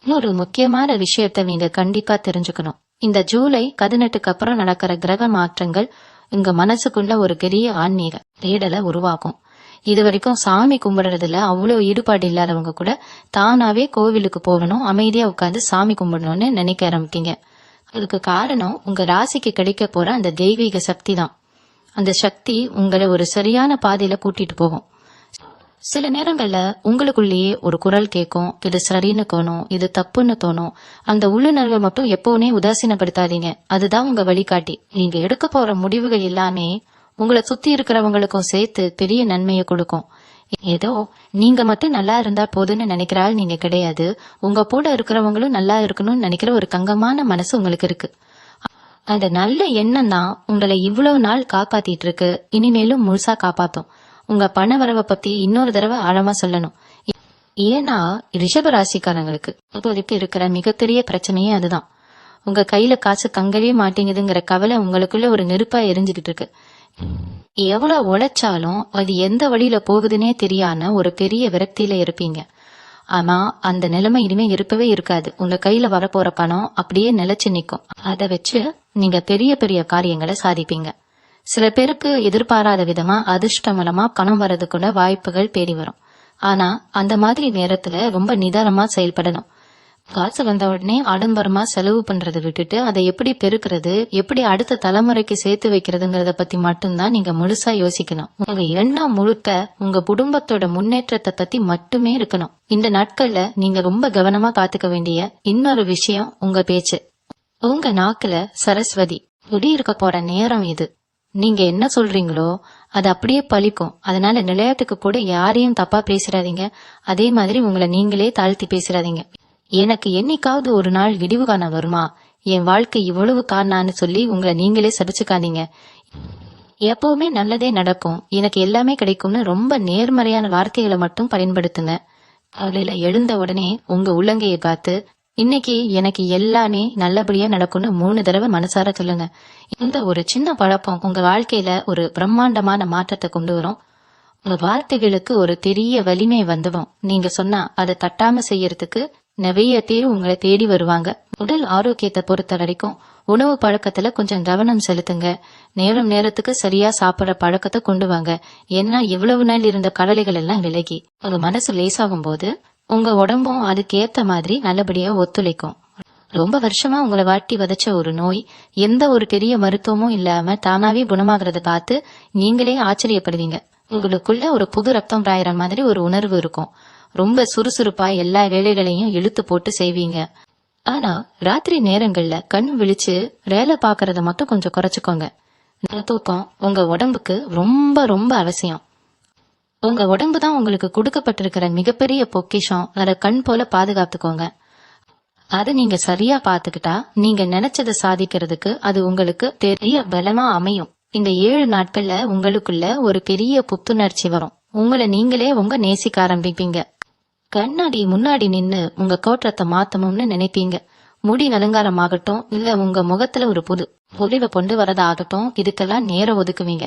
இன்னொரு முக்கியமான விஷயத்த நீங்க கண்டிப்பா தெரிஞ்சுக்கணும். இந்த ஜூலை 18க்கு அப்புறம் நடக்கிற கிரக மாற்றங்கள் உங்க மனசுக்குள்ள ஒரு பெரிய ஆன்மீக தேடலை உருவாக்கும். இது வரைக்கும் சாமி கும்பிடுறதுல அவ்வளவு ஈடுபாடு இல்லாதவங்க கூட தானாவே கோவிலுக்கு போகணும், அமைதியா உட்கார்ந்து சாமி கும்பிடணும்னு நினைக்க ஆரம்பிப்பீங்க. அதுக்கு காரணம் உங்க ராசிக்கு கிடைக்க போற அந்த தெய்வீக சக்தி தான். அந்த சக்தி உங்களை ஒரு சரியான பாதையில கூட்டிட்டு போகும். சில நேரங்கள்ல உங்களுக்குள்ளேயே ஒரு குரல் கேட்கும், இது சரின்னு தோணும், இது தப்புன்னு தோணும். அந்த உள்ளுணர்வை மட்டும் எப்பவுமே உதாசீனப்படுத்தாதீங்க. அதுதான் உங்க வழிகாட்டி. நீங்க எடுக்க போற முடிவுகள் எல்லாமே உங்களை சுத்தி இருக்கிறவங்களுக்கும் சேர்த்து பெரிய நன்மையை கொடுக்கும். ஏதோ நீங்க மட்டும் நல்லா இருந்தா போதுன்னு நினைக்கிறாள் நீங்க கிடையாது. உங்க கூட இருக்கிறவங்களும் நல்லா இருக்கணும்னு நினைக்கிற ஒரு தங்கமான மனசு உங்களுக்கு இருக்கு. அந்த நல்ல எண்ணம் தான் உங்களை இவ்வளவு நாள் காப்பாத்திட்டு இருக்கு, இனிமேலும் முழுசா காப்பாத்தும். உங்க பண வரவை பத்தி இன்னொரு தடவை ஆழமா சொல்லணும். ஏன்னா ரிஷப ராசிக்காரங்களுக்கு இப்போதைக்கு இருக்கிற மிகப்பெரிய பிரச்சனையே அதுதான். உங்க கையில காசு தங்கவே மாட்டேங்குதுங்கிற கவலை உங்களுக்குள்ள ஒரு நெருப்பா எரிஞ்சுக்கிட்டு இருக்கு. எவ்வளவு உழைச்சாலும் அது எந்த வழியில போகுதுன்னே தெரியாம ஒரு பெரிய விரக்தியில இருப்பீங்க. ஆனா அந்த நிலைமை இனிமே இருக்கவே இருக்காது. உங்க கையில வரப்போற பணம் அப்படியே நிலைச்சு நிக்கும். அதை வச்சு நீங்க பெரிய பெரிய காரியங்களை சாதிப்பீங்க. சில பேருக்கு எதிர்பாராத விதமா அதிர்ஷ்டம் மூலமா பணம் வர்றது கூட வாய்ப்புகள் தேடி வரும். ஆனா அந்த மாதிரி நேரத்துல ரொம்ப நிதானமா செயல்படணும். காசு வந்த உடனே ஆடம்பரமா செலவு பண்றதை விட்டுட்டு அதை எப்படி பெருக்கிறது, எப்படி அடுத்த தலைமுறைக்கு சேர்த்து வைக்கிறதுங்கிறத பத்தி மட்டும்தான் நீங்க முழுசா யோசிக்கணும். உங்க எண்ணம் முழுக்க உங்க குடும்பத்தோட முன்னேற்றத்தை பத்தி மட்டுமே இருக்கணும். இந்த நாட்கள்ல நீங்க ரொம்ப கவனமா காத்துக்க வேண்டிய இன்னொரு விஷயம் உங்க பேச்சு. உங்க நாக்குல சரஸ்வதி குடியிருக்க போற நேரம் இது. நீங்க என்ன சொல்றீங்களோ அது அப்படியே பலிக்கும். அதனால நிலையத்துக்கு கூட யாரையும் தப்பா பேசிடாதீங்க. அதே மாதிரி உங்களை நீங்களே தாழ்த்தி பேசிடாதீங்க. எனக்கு என்னைக்காவது ஒரு நாள் விடிவு காண வருமா, என் வாழ்க்கை இவ்வளவு காரணான்னு சொல்லி உங்களை நீங்களே சபிச்சுக்காதீங்க. எப்பவுமே நல்லதே நடக்கும், எனக்கு எல்லாமே கிடைக்கும்னு ரொம்ப நேர்மறையான வார்த்தைகளை மட்டும் பயன்படுத்துங்க. காலையில எழுந்த உடனே உங்க உள்ளங்கையை பார்த்து இன்னைக்கு எனக்கு எல்லாமே நல்லபடியா நடக்கும்னு 3 தடவை மனசார சொல்லுங்க. இந்த ஒரு சின்ன பழக்கம் உங்க வாழ்க்கையில ஒரு பிரம்மாண்டமான மாற்றத்தை கொண்டு வரும். உங்க வார்த்தைகளுக்கு ஒரு பெரிய வலிமை வந்துடும். நீங்க சொன்னா அதை தட்டாம செய்யறதுக்கு நிறைய பேர் உங்களை தேடி வருவாங்க. உடல் ஆரோக்கியத்தை பொறுத்த வரைக்கும் உணவு பழக்கத்துல கொஞ்சம் கவனம் செலுத்துங்க. நேரத்துக்கு சரியா சாப்பிடுற பழக்கத்தை கொண்டு வாங்க. ஏன்னா இவ்வளவு நாள் இருந்த கவலைகள் எல்லாம் விலகி உங்க மனசு லேசாகும் போது உங்க உடம்பும் அதுக்கேத்த மாதிரி நல்லபடியா ஒத்துழைக்கும். ரொம்ப வருஷமா உங்களை வாட்டி வதச்ச ஒரு நோய் எந்த ஒரு பெரிய மருத்துவமும் இல்லாம தானாவே குணமாகறத பார்த்து நீங்களே ஆச்சரியப்படுவீங்க. உங்களுக்குள்ள ஒரு புது ரத்தம் பாயிற மாதிரி ஒரு உணர்வு இருக்கும். ரொம்ப சுறுசுறுப்பா எல்லா வேலைகளையும் இழுத்து போட்டு செய்வீங்க. ஆனா ராத்திரி நேரங்கள்ல கண் விழிச்சு வேலை பாக்குறத மட்டும் கொஞ்சம் குறைச்சுக்கோங்க. தூக்கம் உங்க உடம்புக்கு ரொம்ப ரொம்ப அவசியம். உங்க உடம்பு தான் உங்களுக்கு கொடுக்கப்பட்டிருக்கிற மிகப்பெரிய பொக்கிஷம். அதை கண் போல பாதுகாத்துக்கோங்க. அதை நீங்க சரியா பாத்துக்கிட்டா நீங்க நினைச்சதை சாதிக்கிறதுக்கு அது உங்களுக்கு பெரிய பலமா அமையும். இந்த 7 நாட்கள்ல உங்களுக்குள்ள ஒரு பெரிய புத்துணர்ச்சி வரும். உங்களை நீங்களே உங்க நேசிக்க ஆரம்பிப்பீங்க. கண்ணாடி முன்னாடி நின்னு உங்க தோற்றத்தை மாத்தணும்னு நினைப்பீங்க. முடி அலங்காரம் ஆகட்டும், இல்ல உங்க முகத்துல ஒரு புது பொலிவை கொண்டு வரதாகட்டும், இதுக்கெல்லாம் நேரம் ஒதுக்குவீங்க.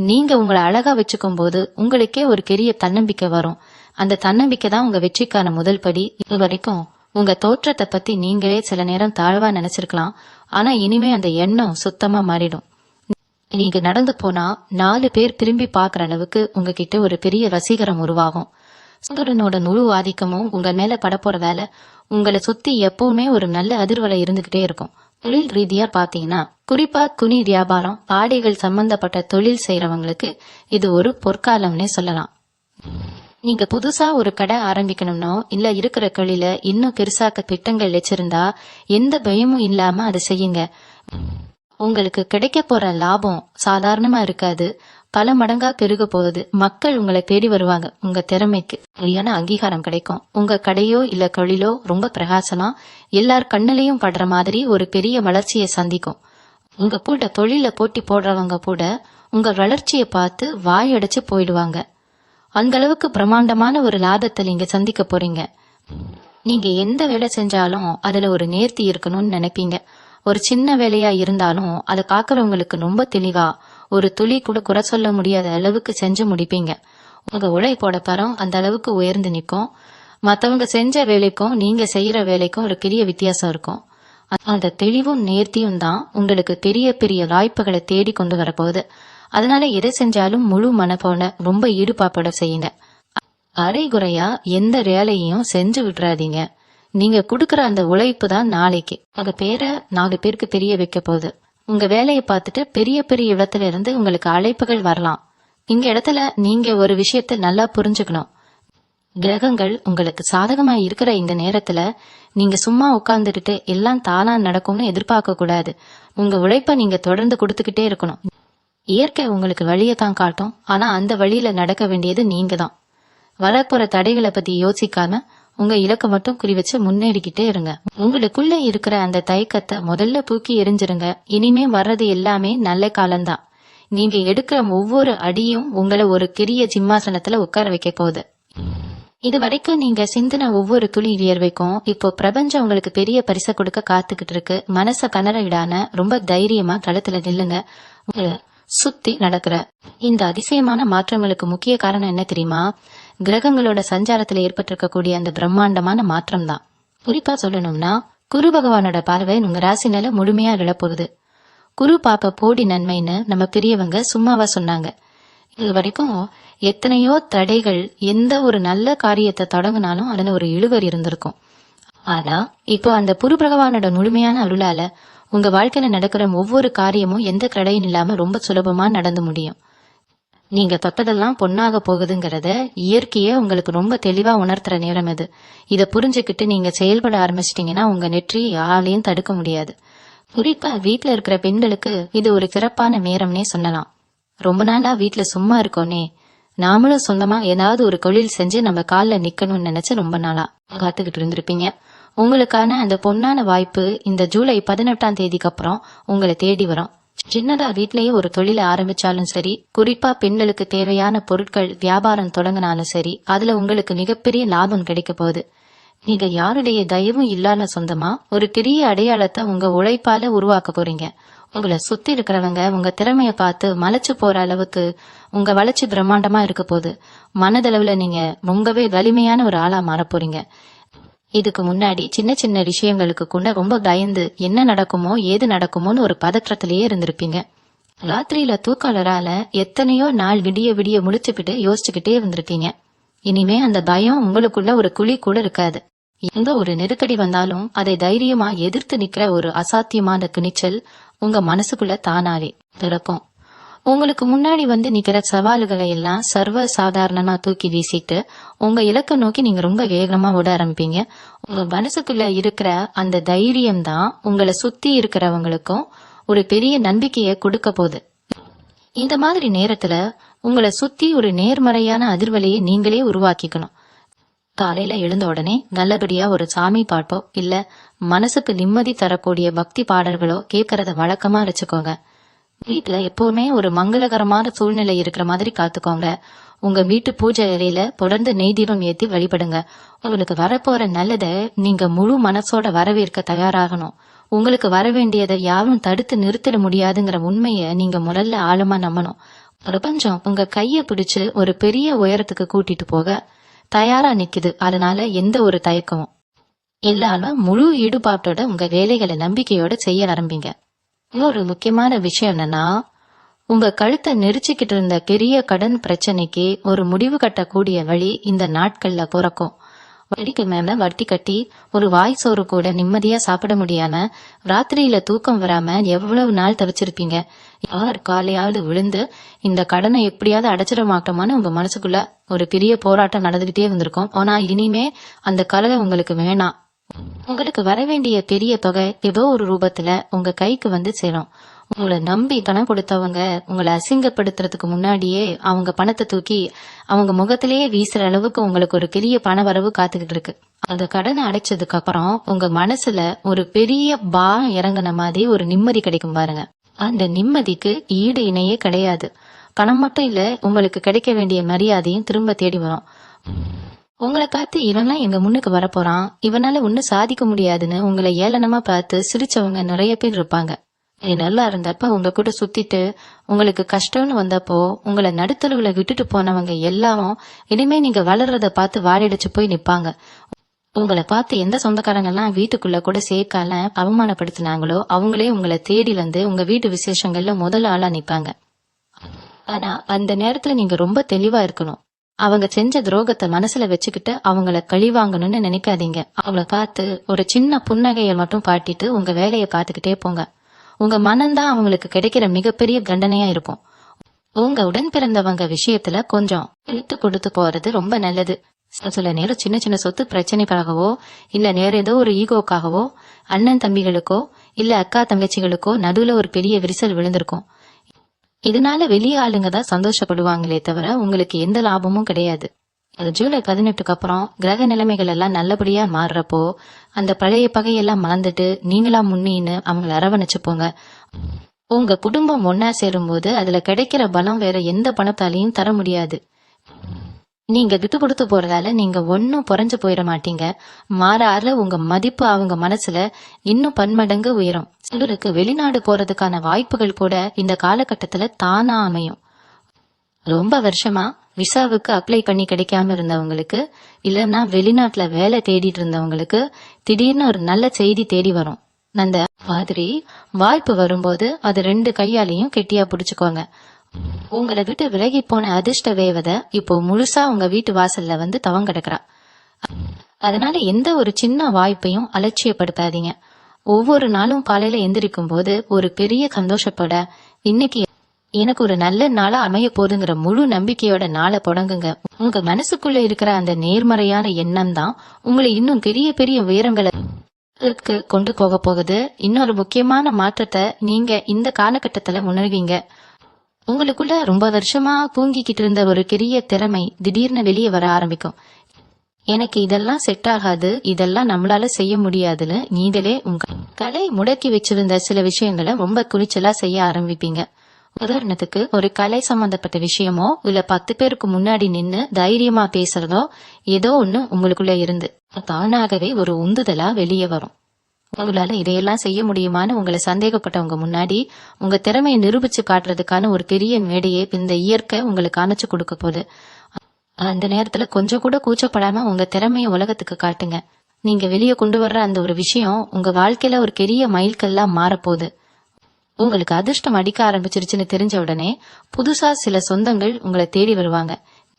நீங்க உங்களை அழகா வச்சுக்கும் போது உங்களுக்கே ஒரு பெரிய தன்னம்பிக்கை வரும். அந்த தன்னம்பிக்கை தான் உங்க வெற்றிக்கான முதல் படி. இது வரைக்கும் உங்க தோற்றத்தை பத்தி நீங்களே சில நேரம் தாழ்வா நினைச்சிருக்கலாம். ஆனா இனிமே அந்த எண்ணம் சுத்தமா மாறிடும். நீங்க நடந்து போனா 4 பேர் திரும்பி பாக்குற அளவுக்கு உங்ககிட்ட ஒரு பெரிய வசீகரம் உருவாகும். சூரியனோட முழு ஆதிக்கமும் உங்க மேல படப்போறதால உங்களை சுத்தி எப்பவுமே ஒரு நல்ல அதிர்வலை இருந்துகிட்டே இருக்கும். தொழில் ரீதியா பாத்தீங்கன்னா, குறிப்பா துணி வியாபாரம், ஆடைகள் சம்பந்தப்பட்ட தொழில் செய்யறவங்களுக்கு இது ஒரு பொற்காலம்னே சொல்லலாம். நீங்க புதுசா ஒரு கடை ஆரம்பிக்கணும்னோ இல்ல இருக்கிற தொழில இன்னும் பெருசாக்க திட்டங்கள் வச்சிருந்தா எந்த பயமும் இல்லாம அதை செய்யுங்க. உங்களுக்கு கிடைக்க போற லாபம் சாதாரணமா இருக்காது, பல மடங்கா பெருக போகுது. மக்கள் உங்களை தேடி வருவாங்க. உங்க திறமைக்கு சரியான அங்கீகாரம் கிடைக்கும். உங்க கடையோ இல்ல தொழிலோ ரொம்ப பிரகாசமா எல்லார் கண்ணிலையும் படுற மாதிரி ஒரு பெரிய வளர்ச்சியை சந்திக்கும். உங்க கூட தொழில போட்டி போடுறவங்க கூட உங்க வளர்ச்சியை பார்த்து வாயடைச்சு போயிடுவாங்க. அந்த அளவுக்கு பிரம்மாண்டமான ஒரு லாபத்தை நீங்க சந்திக்க போறீங்க. நீங்க எந்த வேலை செஞ்சாலும் அதுல ஒரு நேர்த்தி இருக்கணும்னு நினைப்பீங்க. ஒரு சின்ன வேலையா இருந்தாலும் அதை பாக்குறவங்களுக்கு ரொம்ப தெளிவா ஒரு துளி கூட குறை சொல்ல முடியாத அளவுக்கு செஞ்சு முடிப்பீங்க. உங்க உழைப்போட தரம் அந்த அளவுக்கு உயர்ந்து நிற்கும். மத்தவங்க செஞ்ச வேலைக்கும் நீங்க செய்யற வேலைக்கும் ஒரு பெரிய வித்தியாசம் இருக்கும். அந்த தெளிவும் நேர்த்தியும் தான் உங்களுக்கு பெரிய பெரிய வாய்ப்புகளை தேடி கொண்டு வரப்போகுது. அதனால எதை செஞ்சாலும் முழு மனப்போல ரொம்ப ஈடுபாட்டோட செய்யுங்க. அரைகுறையா எந்த வேலையையும் செஞ்சு விட்டுறாதீங்க. நீங்க கொடுக்கற அந்த உழைப்பு தான் நாளைக்கு உங்க பேரை 4 பேருக்கு தெரிய வைக்க போகுது. உங்க வேலையை பார்த்துட்டு பெரிய பெரிய இடத்துல இருந்து உங்களுக்கு அழைப்புகள் வரலாம். இங்க இடத்துல நீங்க ஒரு விஷயத்த நல்லா புரிஞ்சுக்கணும். கிரகங்கள் உங்களுக்கு சாதகமா இருக்கிற இந்த நேரத்துல நீங்க சும்மா உட்கார்ந்துட்டு எல்லாம் தானா நடக்கும்னு எதிர்பார்க்க கூடாது. உங்க உழைப்ப நீங்க தொடர்ந்து கொடுத்துக்கிட்டே இருக்கணும். இயற்கை உங்களுக்கு வழியை தான் காட்டும். ஆனா அந்த வழியில நடக்க வேண்டியது நீங்க தான். வரப்போற தடைகளை பத்தி யோசிக்காம உங்க இலக்க மட்டும் குறி வச்சு முன்னேறிக்கிட்டே இருங்க. உங்களுக்குள்ள இருக்கிற அந்த தயக்கத்தை முதல்ல தூக்கி எரிஞ்சிருங்க. இனிமே வர்றது எல்லாமே நல்ல காலம்தான். நீங்க எடுக்கிற ஒவ்வொரு அடியும் உங்களை ஒரு பெரிய சிம்மாசனத்துல உட்கார வைக்க போகுது. இது வரைக்கும் நீங்க சிந்தின ஒவ்வொரு துளி வியர்வைக்கும் இப்போ பிரபஞ்சம் உங்களுக்கு பெரிய பரிசை கொடுக்க காத்துக்கிட்டு இருக்கு. மனச கனற விடாம ரொம்ப தைரியமா களத்துல நில்லுங்க. உங்களை சுத்தி நடக்கிற இந்த அதிசயமான மாற்றங்களுக்கு முக்கிய காரணம் என்ன தெரியுமா? கிரகங்களோட சஞ்சாரத்துல ஏற்பட்டிருக்கக்கூடிய அந்த பிரம்மாண்டமான மாற்றம் தான். குறிப்பா சொல்லணும்னா குரு பகவானோட பார்வை உங்க ராசி மேல முழுமையா விழப்போகுது. குரு பாப்ப போடி நன்மைன்னு நம்ம பெரியவங்க சும்மாவா சொன்னாங்க. இது வரைக்கும் எத்தனையோ தடைகள், எந்த ஒரு நல்ல காரியத்தை தொடங்கினாலும் அதுல ஒரு இழுவர் இருந்திருக்கும். ஆனா இப்போ அந்த குரு பகவானோட முழுமையான அருளால உங்க வாழ்க்கையில நடக்கிற ஒவ்வொரு காரியமும் எந்த தடையும் இல்லாம ரொம்ப சுலபமா நடந்து முடியும். நீங்க தொட்டதெல்லாம் பொன்னாக போகுதுங்கிறத இயற்கையே உங்களுக்கு ரொம்ப தெளிவா உணர்த்துற நேரம் இது. இத புரிஞ்சுக்கிட்டு நீங்க செயல்பட ஆரம்பிச்சிட்டீங்கன்னா உங்க நெற்றி யாரையும் தடுக்க முடியாது. குறிப்பா வீட்டுல இருக்கிற பெண்களுக்கு இது ஒரு சிறப்பான நேரம்னே சொல்லலாம். ரொம்ப நாளா வீட்டுல சும்மா இருக்கோனே, நாமளும் சொந்தமா ஏதாவது ஒரு தொழில் செஞ்சு நம்ம காலில் நிக்கணும்னு நினைச்சு ரொம்ப நாளா காத்துக்கிட்டு இருந்திருப்பீங்க. உங்களுக்கான அந்த பொன்னான வாய்ப்பு இந்த ஜூலை 18ஆம் தேதிக்கு அப்புறம் உங்களை தேடி வரும். சின்னதா வீட்லயே ஒரு தொழிலை ஆரம்பிச்சாலும் சரி, குறிப்பா பெண்களுக்கு தேவையான பொருட்கள் வியாபாரம் தொடங்கினாலும் சரி, அதுல உங்களுக்கு மிகப்பெரிய லாபம் கிடைக்க போகுது. நீங்க யாருடைய தயவும் இல்லாத சொந்தமா ஒரு பெரிய அடையாளத்தை உங்க உழைப்பால உருவாக்க போறீங்க. உங்களை சுத்தி இருக்கிறவங்க உங்க திறமைய பார்த்து மலைச்சு போற அளவுக்கு உங்க வளர்ச்சி பிரம்மாண்டமா இருக்க போகுது. மனதளவுல நீங்க ரொம்பவே வலிமையான ஒரு ஆளா மாற போறீங்க. இதுக்கு முன்னாடி சின்ன சின்ன விஷயங்களுக்கு கூட ரொம்ப பயந்து என்ன நடக்குமோ ஏது நடக்குமோன்னு ஒரு பதற்றத்திலேயே இருந்திருப்பீங்க. ராத்திரியில தூக்காளரால எத்தனையோ நாள் விடிய விடிய முழிச்சுக்கிட்டு யோசிச்சுக்கிட்டே இருந்திருக்கீங்க. இனிமே அந்த பயம் உங்களுக்குள்ள ஒரு குழி கூட இருக்காது. எந்த ஒரு நெருக்கடி வந்தாலும் அதை தைரியமா எதிர்த்து நிக்கிற ஒரு அசாத்தியமான துணிச்சல் உங்க மனசுக்குள்ள தானாவே பிறக்கும். உங்களுக்கு முன்னாடி நிக்கிற சவால்களை எல்லாம் சர்வ சாதாரணமா தூக்கி வீசிட்டு உங்க இலக்கை நோக்கி நீங்க ரொம்ப வேகமா ஓட ஆரம்பிப்பீங்க. உங்க மனசுக்குள்ள இருக்கிற அந்த தைரியம் தான் உங்களை சுத்தி இருக்கிறவங்களுக்கும் ஒரு பெரிய நம்பிக்கையை கொடுக்க போகுது. இந்த மாதிரி நேரத்துல உங்களை சுத்தி ஒரு நேர்மறையான அதிர்வலையை நீங்களே உருவாக்கிக்கணும். காலையில எழுந்த உடனே நல்லபடியா ஒரு சாமி பாட்டோ இல்ல மனசுக்கு நிம்மதி தரக்கூடிய பக்தி பாடல்களோ கேட்கறத வழக்கமா வச்சுக்கோங்க. வீட்டுல எப்பவுமே ஒரு மங்களகரமான சூழ்நிலை இருக்கிற மாதிரி காத்துக்கோங்க. உங்க வீட்டு பூஜை அறையில தொடர்ந்து நெய் தீபம் ஏத்தி வழிபடுங்க. உங்களுக்கு வரப்போற நல்லத நீங்க முழு மனசோட வரவேற்க தயாராகணும். உங்களுக்கு வர வேண்டியதை யாரும் தடுத்து நிறுத்திட முடியாதுங்கிற உண்மைய நீங்க முதல்ல ஆழமா நம்பணும். பிரபஞ்சம் உங்க கைய பிடிச்சு ஒரு பெரிய உயரத்துக்கு கூட்டிட்டு போக தயாரா நிக்குது. அதனால எந்த ஒரு தயக்கமும் இல்லாம முழு ஈடுபாட்டோட உங்க வேலைகளை நம்பிக்கையோட செய்ய ஆரம்பிங்க. இன்னொரு முக்கியமான விஷயம் என்னன்னா, உங்க கழுத்தை நெரிச்சுக்கிட்டு இருந்த பெரிய கடன் பிரச்சனைக்கு ஒரு முடிவு கட்டக்கூடிய வழி இந்த நாட்கள்ல பிறக்கும். வட்டிக்கு மேல வட்டி கட்டி ஒரு வாய் சோறு கூட நிம்மதியா சாப்பிட முடியாம ராத்திரியில தூக்கம் வராம எவ்வளவு நாள் தவிச்சிருப்பீங்க. யார் காலையாவது விழுந்து இந்த கடனை எப்படியாவது அடைச்சிட மாட்டோமான்னு உங்க மனசுக்குள்ள ஒரு பெரிய போராட்டம் நடந்துகிட்டே இருந்திருக்கும். ஆனா இனிமே அந்த கவலை உங்களுக்கு வேணாம். உங்களுக்கு வர வேண்டிய பெரிய தொகை ஏதோ ஒரு ரூபத்துல உங்க கைக்கு சேரும். உங்களை நம்பி பணம் கொடுத்தவங்க உங்களை அசிங்கப்படுத்துறதுக்கு முன்னாடியே அவங்க பணத்தை தூக்கி அவங்க முகத்திலேயே வீசுற அளவுக்கு உங்களுக்கு ஒரு பெரிய பண வரவு காத்துக்கிட்டு இருக்கு. அந்த கடனை அடைச்சதுக்கு அப்புறம் உங்க மனசுல ஒரு பெரிய இறங்கின மாதிரி ஒரு நிம்மதி கிடைக்கும் பாருங்க. அந்த நிம்மதிக்கு ஈடு இணையே கிடையாது. பணம் மட்டும் இல்ல, உங்களுக்கு கிடைக்க வேண்டிய மரியாதையும் திரும்ப தேடி வரும். உங்களை பார்த்து இவன்லாம் எங்க முன்னுக்கு வரப்போறான், இவனால ஒன்னும் சாதிக்க முடியாதுன்னு உங்களை ஏளனமா பார்த்து சிரிச்சவங்க நிறைய பேர் இருப்பாங்க. நல்லா இருந்தப்ப உங்க கூட சுத்திட்டு உங்களுக்கு கஷ்டம்னு வந்தப்போ உங்களை நடுத்தலுகளை விட்டுட்டு போனவங்க எல்லாரும் இனிமே நீங்க வளர்றத பார்த்து வாடிடுச்சு போய் நிப்பாங்க. உங்களை பார்த்து எந்த சொந்தக்காரங்க எல்லாம் வீட்டுக்குள்ள கூட சேர்க்கால அவமானப்படுத்தினாங்களோ அவங்களே உங்களை தேடி வந்து உங்க வீட்டு விசேஷங்கள்ல முதல் ஆளா நிப்பாங்க. ஆனா அந்த நேரத்துல நீங்க ரொம்ப தெளிவா இருக்கணும். அவங்க செஞ்ச துரோகத்தை மனசுல வச்சுக்கிட்டு அவங்கள கழிவாங்கணும்னு நினைக்காதீங்க. அவங்கள பார்த்து ஒரு சின்ன புன்னகையை மட்டும் காட்டிட்டு உங்க வேலையை பார்த்துக்கிட்டே போங்க. உங்க மனம்தான் அவங்களுக்கு கிடைக்கிற மிகப்பெரிய தண்டனையா இருக்கும். உங்க உடன் பிறந்தவங்க விஷயத்துல கொஞ்சம் இழுத்து கொடுத்து போறது ரொம்ப நல்லது. சில நேரம் சின்ன சின்ன சொத்து பிரச்சனைக்காகவோ இல்ல நேர ஏதோ ஒரு ஈகோக்காகவோ அண்ணன் தம்பிகளுக்கோ இல்ல அக்கா தங்கச்சிகளுக்கோ நடுவுல ஒரு பெரிய விரிசல் விழுந்திருக்கும். இதனால வெளிய ஆளுங்க தான் சந்தோஷப்படுவாங்களே தவிர உங்களுக்கு எந்த லாபமும் கிடையாது. அது ஜூலை 18க்கு அப்புறம் கிரக நிலைமைகள் எல்லாம் நல்லபடியா மாறுறப்போ அந்த பழைய பகையெல்லாம் மறந்துட்டு நீங்களா முன்னின்னு அவங்களை அரவணைச்சு போங்க. உங்க குடும்பம் ஒன்னா சேரும்போது அதுல கிடைக்கிற பலம் வேற எந்த பணத்தாலையும் தர முடியாது. நீங்க விட்டு கொடுத்து போறதால நீங்க ஒன்னும் குறைஞ்சு போயிட மாட்டீங்க. மாறால உங்க மதிப்பு அவங்க மனசுல இன்னும் பன்மடங்கு உயரும். சிலருக்கு வெளிநாடு போறதுக்கான வாய்ப்புகள் கூட இந்த காலகட்டத்துல தானா அமையும். ரொம்ப வருஷமா விசாவுக்கு அப்ளை பண்ணி கிடைக்காம இருந்தவங்களுக்கு இல்லன்னா வெளிநாட்டுல வேலை தேடிட்டு இருந்தவங்களுக்கு திடீர்னு ஒரு நல்ல செய்தி தேடி வரும். அந்த மாதிரி வாய்ப்பு வரும்போது அது 2 கையாலையும் கெட்டியா புடிச்சுக்கோங்க. உங்களை விட்டு விலகி போன அதிர்ஷ்ட வேவதை இப்போ முழுசா உங்க வீட்டு வாசல்ல வந்து தவம் கிடக்குறா. அதனால எந்த ஒரு சின்ன வாய்ப்பையும் அலட்சியப்படுத்தாதீங்க. ஒவ்வொரு நாளும் காலையில எந்திரிக்கும் போது ஒரு பெரிய சந்தோஷப்பட இன்னைக்கு எனக்கு ஒரு நல்ல நாளா அமைய போதுங்கிற முழு நம்பிக்கையோட நாளை தொடங்குங்க. உங்க மனசுக்குள்ள இருக்கிற அந்த நேர்மறையான எண்ணம் தான் உங்களை இன்னும் பெரிய பெரிய உயரங்களை கொண்டு போக போகுது. இன்னொரு முக்கியமான மாற்றத்தை நீங்க இந்த காலகட்டத்துல உணர்வீங்க. உங்களுக்குள்ள ரொம்ப வருஷமா தூங்கிக்கிட்டு இருந்த ஒரு பெரிய திறமை திடீர்னு வெளியே வர ஆரம்பிக்கும். எனக்கு இதெல்லாம் செட் ஆகாது, இதெல்லாம் நம்மளால செய்ய முடியாதுன்னு நீங்களே உங்க கலை முடக்கி வச்சிருந்த சில விஷயங்களை ரொம்ப துணிச்சலா செய்ய ஆரம்பிப்பீங்க. உதாரணத்துக்கு ஒரு கலை சம்பந்தப்பட்ட விஷயமோ இல்ல 10 பேருக்கு முன்னாடி நின்னு தைரியமா பேசுறதோ ஏதோ ஒண்ணு உங்களுக்குள்ள இருந்து தானாகவே ஒரு உந்துதலா வெளியே வரும். உங்களால இதையெல்லாம் செய்ய முடியுமான்னு உங்களை சந்தேகப்பட்டவங்க முன்னாடி உங்க திறமையை நிரூபிச்சு காட்டுறதுக்கான ஒரு பெரிய மேடையே இந்த இயற்கை உங்களுக்கு அமைச்சு கொடுக்க போகுது. அந்த நேரத்துல கொஞ்சம் கூட கூச்சப்படாம உங்க திறமைய உலகத்துக்கு காட்டுங்க. நீங்க வெளியே கொண்டு வர்ற அந்த ஒரு விஷயம் உங்க வாழ்க்கையில ஒரு பெரிய மைல்கல்லா மாறப்போகுது. உங்களுக்கு அதிர்ஷ்டம் அடிக்க ஆரம்பிச்சிருச்சுன்னு தெரிஞ்ச உடனே புதுசா சில சொந்தங்கள் உங்களை தேடி வருவாங்க.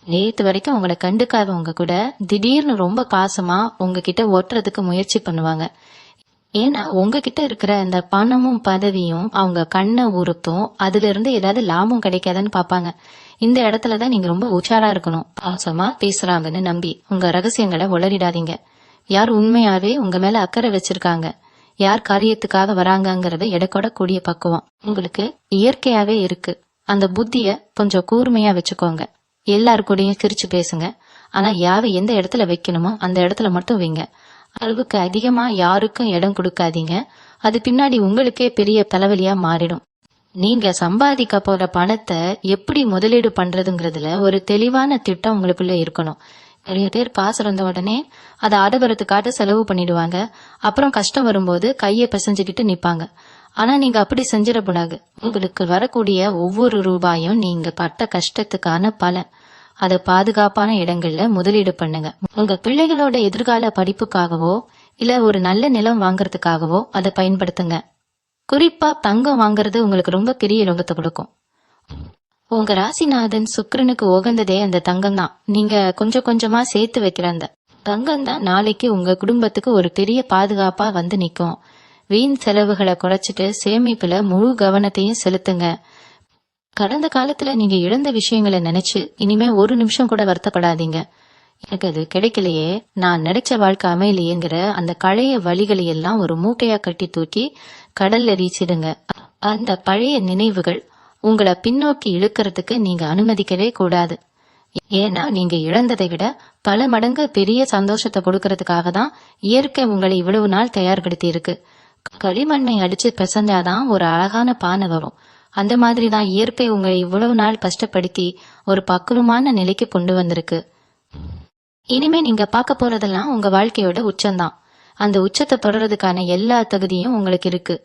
நேத்து வரைக்கும் உங்களை கண்டுக்காதவங்க கூட திடீர்னு ரொம்ப பாசமா உங்ககிட்ட ஒட்டுறதுக்கு முயற்சி பண்ணுவாங்க. ஏன்னா உங்ககிட்ட இருக்கிற அந்த பணமும் பதவியும் அவங்க கண்ணை உறுத்தும், அதுல இருந்து ஏதாவது லாபம் கிடைக்காதுன்னு பாப்பாங்க. இந்த இடத்துலதான் நீங்க ரொம்ப உஷாரா இருக்கணும். பாசமா பேசுறாங்கன்னு நம்பி உங்க ரகசியங்களை உளறிடாதீங்க. யார் உண்மையாவே உங்க மேல அக்கறை வச்சிருக்காங்க, யார் காரியத்துக்காக வராங்கங்கறத எடக்கொட கூடிய பக்குவம் உங்களுக்கு இயற்கையாவே இருக்கு. அந்த புத்திய கொஞ்சம் கூர்மையா வச்சுக்கோங்க. எல்லாரு கூடயும் சிரிச்சு பேசுங்க. ஆனா யாவை எந்த இடத்துல வைக்கணுமோ அந்த இடத்துல மட்டும் வைங்க. அளவுக்கு அதிகமா யாருக்கும் இடம் கொடுக்காதீங்க. அது பின்னாடி உங்களுக்கே பெரிய தலைவலியா மாறிடும். நீங்க சம்பாதிக்க போற பணத்தை எப்படி முதலீடு பண்றதுங்கிறதுல ஒரு தெளிவான திட்டம் உங்களுக்குள்ள இருக்கணும். நிறைய பேர் காசு இருந்த உடனே அதை ஆடம்பரத்துக்காக செலவு பண்ணிடுவாங்க. அப்புறம் கஷ்டம் வரும்போது கையை பிசைஞ்சுக்கிட்டு நிப்பாங்க. ஆனா நீங்க அப்படி செஞ்சிடக்கூடாது. உங்களுக்கு வரக்கூடிய ஒவ்வொரு ரூபாயும் நீங்க பட்ட கஷ்டத்துக்கான பலன். அதை பாதுகாப்பான இடங்கள்ல முதலீடு பண்ணுங்க. உங்க பிள்ளைகளோட எதிர்கால படிப்புக்காகவோ இல்ல ஒரு நல்ல நிலம் வாங்கறதுக்காகவோ அதை பயன்படுத்துங்க. குறிப்பா தங்கம் வாங்குறது உங்களுக்கு ரொம்ப பெரிய யோகத்தை கொடுக்கும். உங்க ராசிநாதன் சுக்கிரனுக்கு உகந்ததே அந்த தங்கம் தான். நீங்க கொஞ்சம் கொஞ்சமா சேர்த்து வைக்கிற அந்த தங்கம் தான் நாளைக்கு உங்க குடும்பத்துக்கு ஒரு பெரிய பாதுகாப்பா வந்து நிக்கும். வீண் செலவுகளை குறைச்சிட்டு சேமிப்புல முழு கவனத்தையும் செலுத்துங்க. கடந்த காலத்துல நீங்க இழந்த விஷயங்களை நினைச்சு இனிமே ஒரு நிமிஷம் கூட வருத்தப்படாதீங்க. எனக்கு அது கிடைக்கலையே, நான் நினைச்ச வாழ்க்கை அமையலையேங்கிற அந்த பழைய வழிகளை எல்லாம் ஒரு மூட்டையா கட்டி தூக்கி கடல்ல வீசிடுங்க. அந்த பழைய நினைவுகள் உங்களை பின்னோக்கி இழுக்கிறதுக்கு நீங்க அனுமதிக்கவே கூடாது. ஏன்னா நீங்க இழந்ததை விட பல மடங்கு பெரிய சந்தோஷத்தை கொடுக்கறதுக்காக தான் இயற்கை உங்களை இவ்வளவு நாள் தயார்படுத்தி இருக்கு. களிமண்ணை அடிச்சு பிசைஞ்சாதான் ஒரு அழகான பானை வரும். அந்த மாதிரிதான் இயற்கை உங்களை இவ்வளவு நாள் கஷ்டப்படுத்தி ஒரு பக்குவமான நிலைக்கு கொண்டு வந்திருக்கு. இனிமே நீங்க பார்க்க போறதெல்லாம் உங்க வாழ்க்கையோட உச்சம்தான். அந்த உச்சத்தை தொடர்றதுக்கான எல்லா தகுதியும் உங்களுக்கு இருக்கு.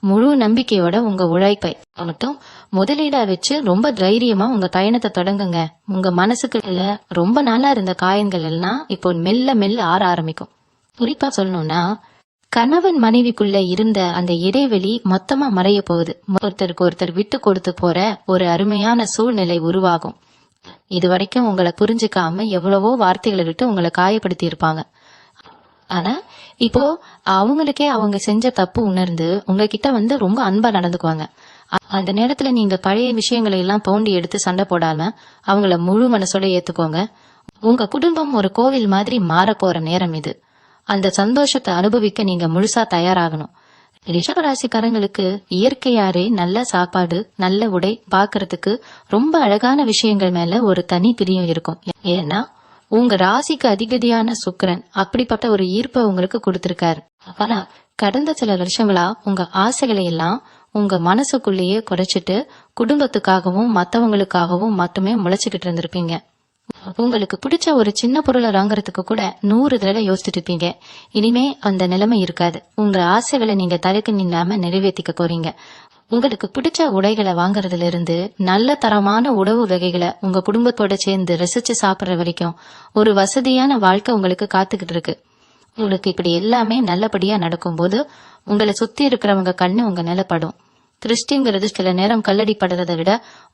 முழு நம்பிக்கையோட உங்க உழைப்பை மட்டும் முதலீடா வச்சு ரொம்ப தைரியமா உங்க பயணத்தை தொடங்குங்க. உங்க மனசுக்குள்ள ரொம்ப நாளா இருந்த காயங்கள் எல்லாம் இப்போ மெல்ல மெல்ல ஆற ஆரம்பிக்கும். குறிப்பா சொல்லணும்னா, கணவன் மனைவிக்குள்ள இருந்த அந்த இடைவெளி மொத்தமா மறைய போகுது. ஒருத்தருக்கு ஒருத்தர் விட்டு கொடுத்து போற ஒரு அருமையான சூழ்நிலை உருவாகும். இது வரைக்கும் உங்களை புரிஞ்சுக்காம எவ்வளவோ வார்த்தைகளை விட்டு உங்களை காயப்படுத்தி இருப்பாங்க. ஆனா இப்போ அவங்களுக்கே அவங்க செஞ்ச தப்பு உணர்ந்து உங்ககிட்ட ரொம்ப அன்பா நடந்துக்குவாங்க. அந்த நேரத்துல நீங்க பழைய விஷயங்களை எல்லாம் தோண்டி எடுத்து சண்டை போடாம அவங்கள முழு மனசோட ஏத்துக்கோங்க. உங்க குடும்பம் ஒரு கோவில் மாதிரி மாற போற நேரம் இது. அந்த சந்தோஷத்தை அனுபவிக்க நீங்க முழுசா தயாராகணும். ரிஷபராசிக்காரங்களுக்கு இயற்கையாரே நல்ல சாப்பாடு, நல்ல உடை, பாக்குறதுக்கு ரொம்ப அழகான விஷயங்கள் மேல ஒரு தனி பிரியம் இருக்கும். ஏன்னா உங்க ராசிக்கு அதிபதியான சுக்கிரன் அப்படிப்பட்ட ஒரு ஈர்ப்பை உங்களுக்கு கொடுத்திருக்காரு. ஆனா கடந்த சில வருஷங்களா உங்க ஆசைகளை எல்லாம் உங்க மனசுக்குள்ளேயே குறைச்சிட்டு குடும்பத்துக்காகவும் மத்தவங்களுக்காகவும் மட்டுமே முளைச்சுக்கிட்டு இருந்திருப்பீங்க. உங்களுக்கு பிடிச்ச ஒரு சின்ன பொருளை வாங்குறதுக்கு கூட 100 தடவை யோசிச்சுட்டு இருப்பீங்க. இனிமே அந்த நிலைமை இருக்காது. உங்க ஆசைகளை நீங்க தலைக்கு நின்னாம நிறைவேற்றிக்க போறீங்க. உங்களுக்கு பிடிச்ச உடைகளை வாங்குறதுல இருந்து நல்ல தரமான உணவு வகைகளை உங்க குடும்பத்தோட சேர்ந்து ரசிச்சு சாப்பிடுற வரைக்கும் ஒரு வசதியான வாழ்க்கை உங்களுக்கு காத்துக்கிட்டு இருக்கு. உங்களுக்கு இப்படி எல்லாமே நல்லபடியா நடக்கும்போது உங்களை சுத்தி இருக்கிறவங்க கண்ணு உங்க நிலப்படும். திருஷ்டிங்கிறது சில நேரம் கல்லடி படுறதை விட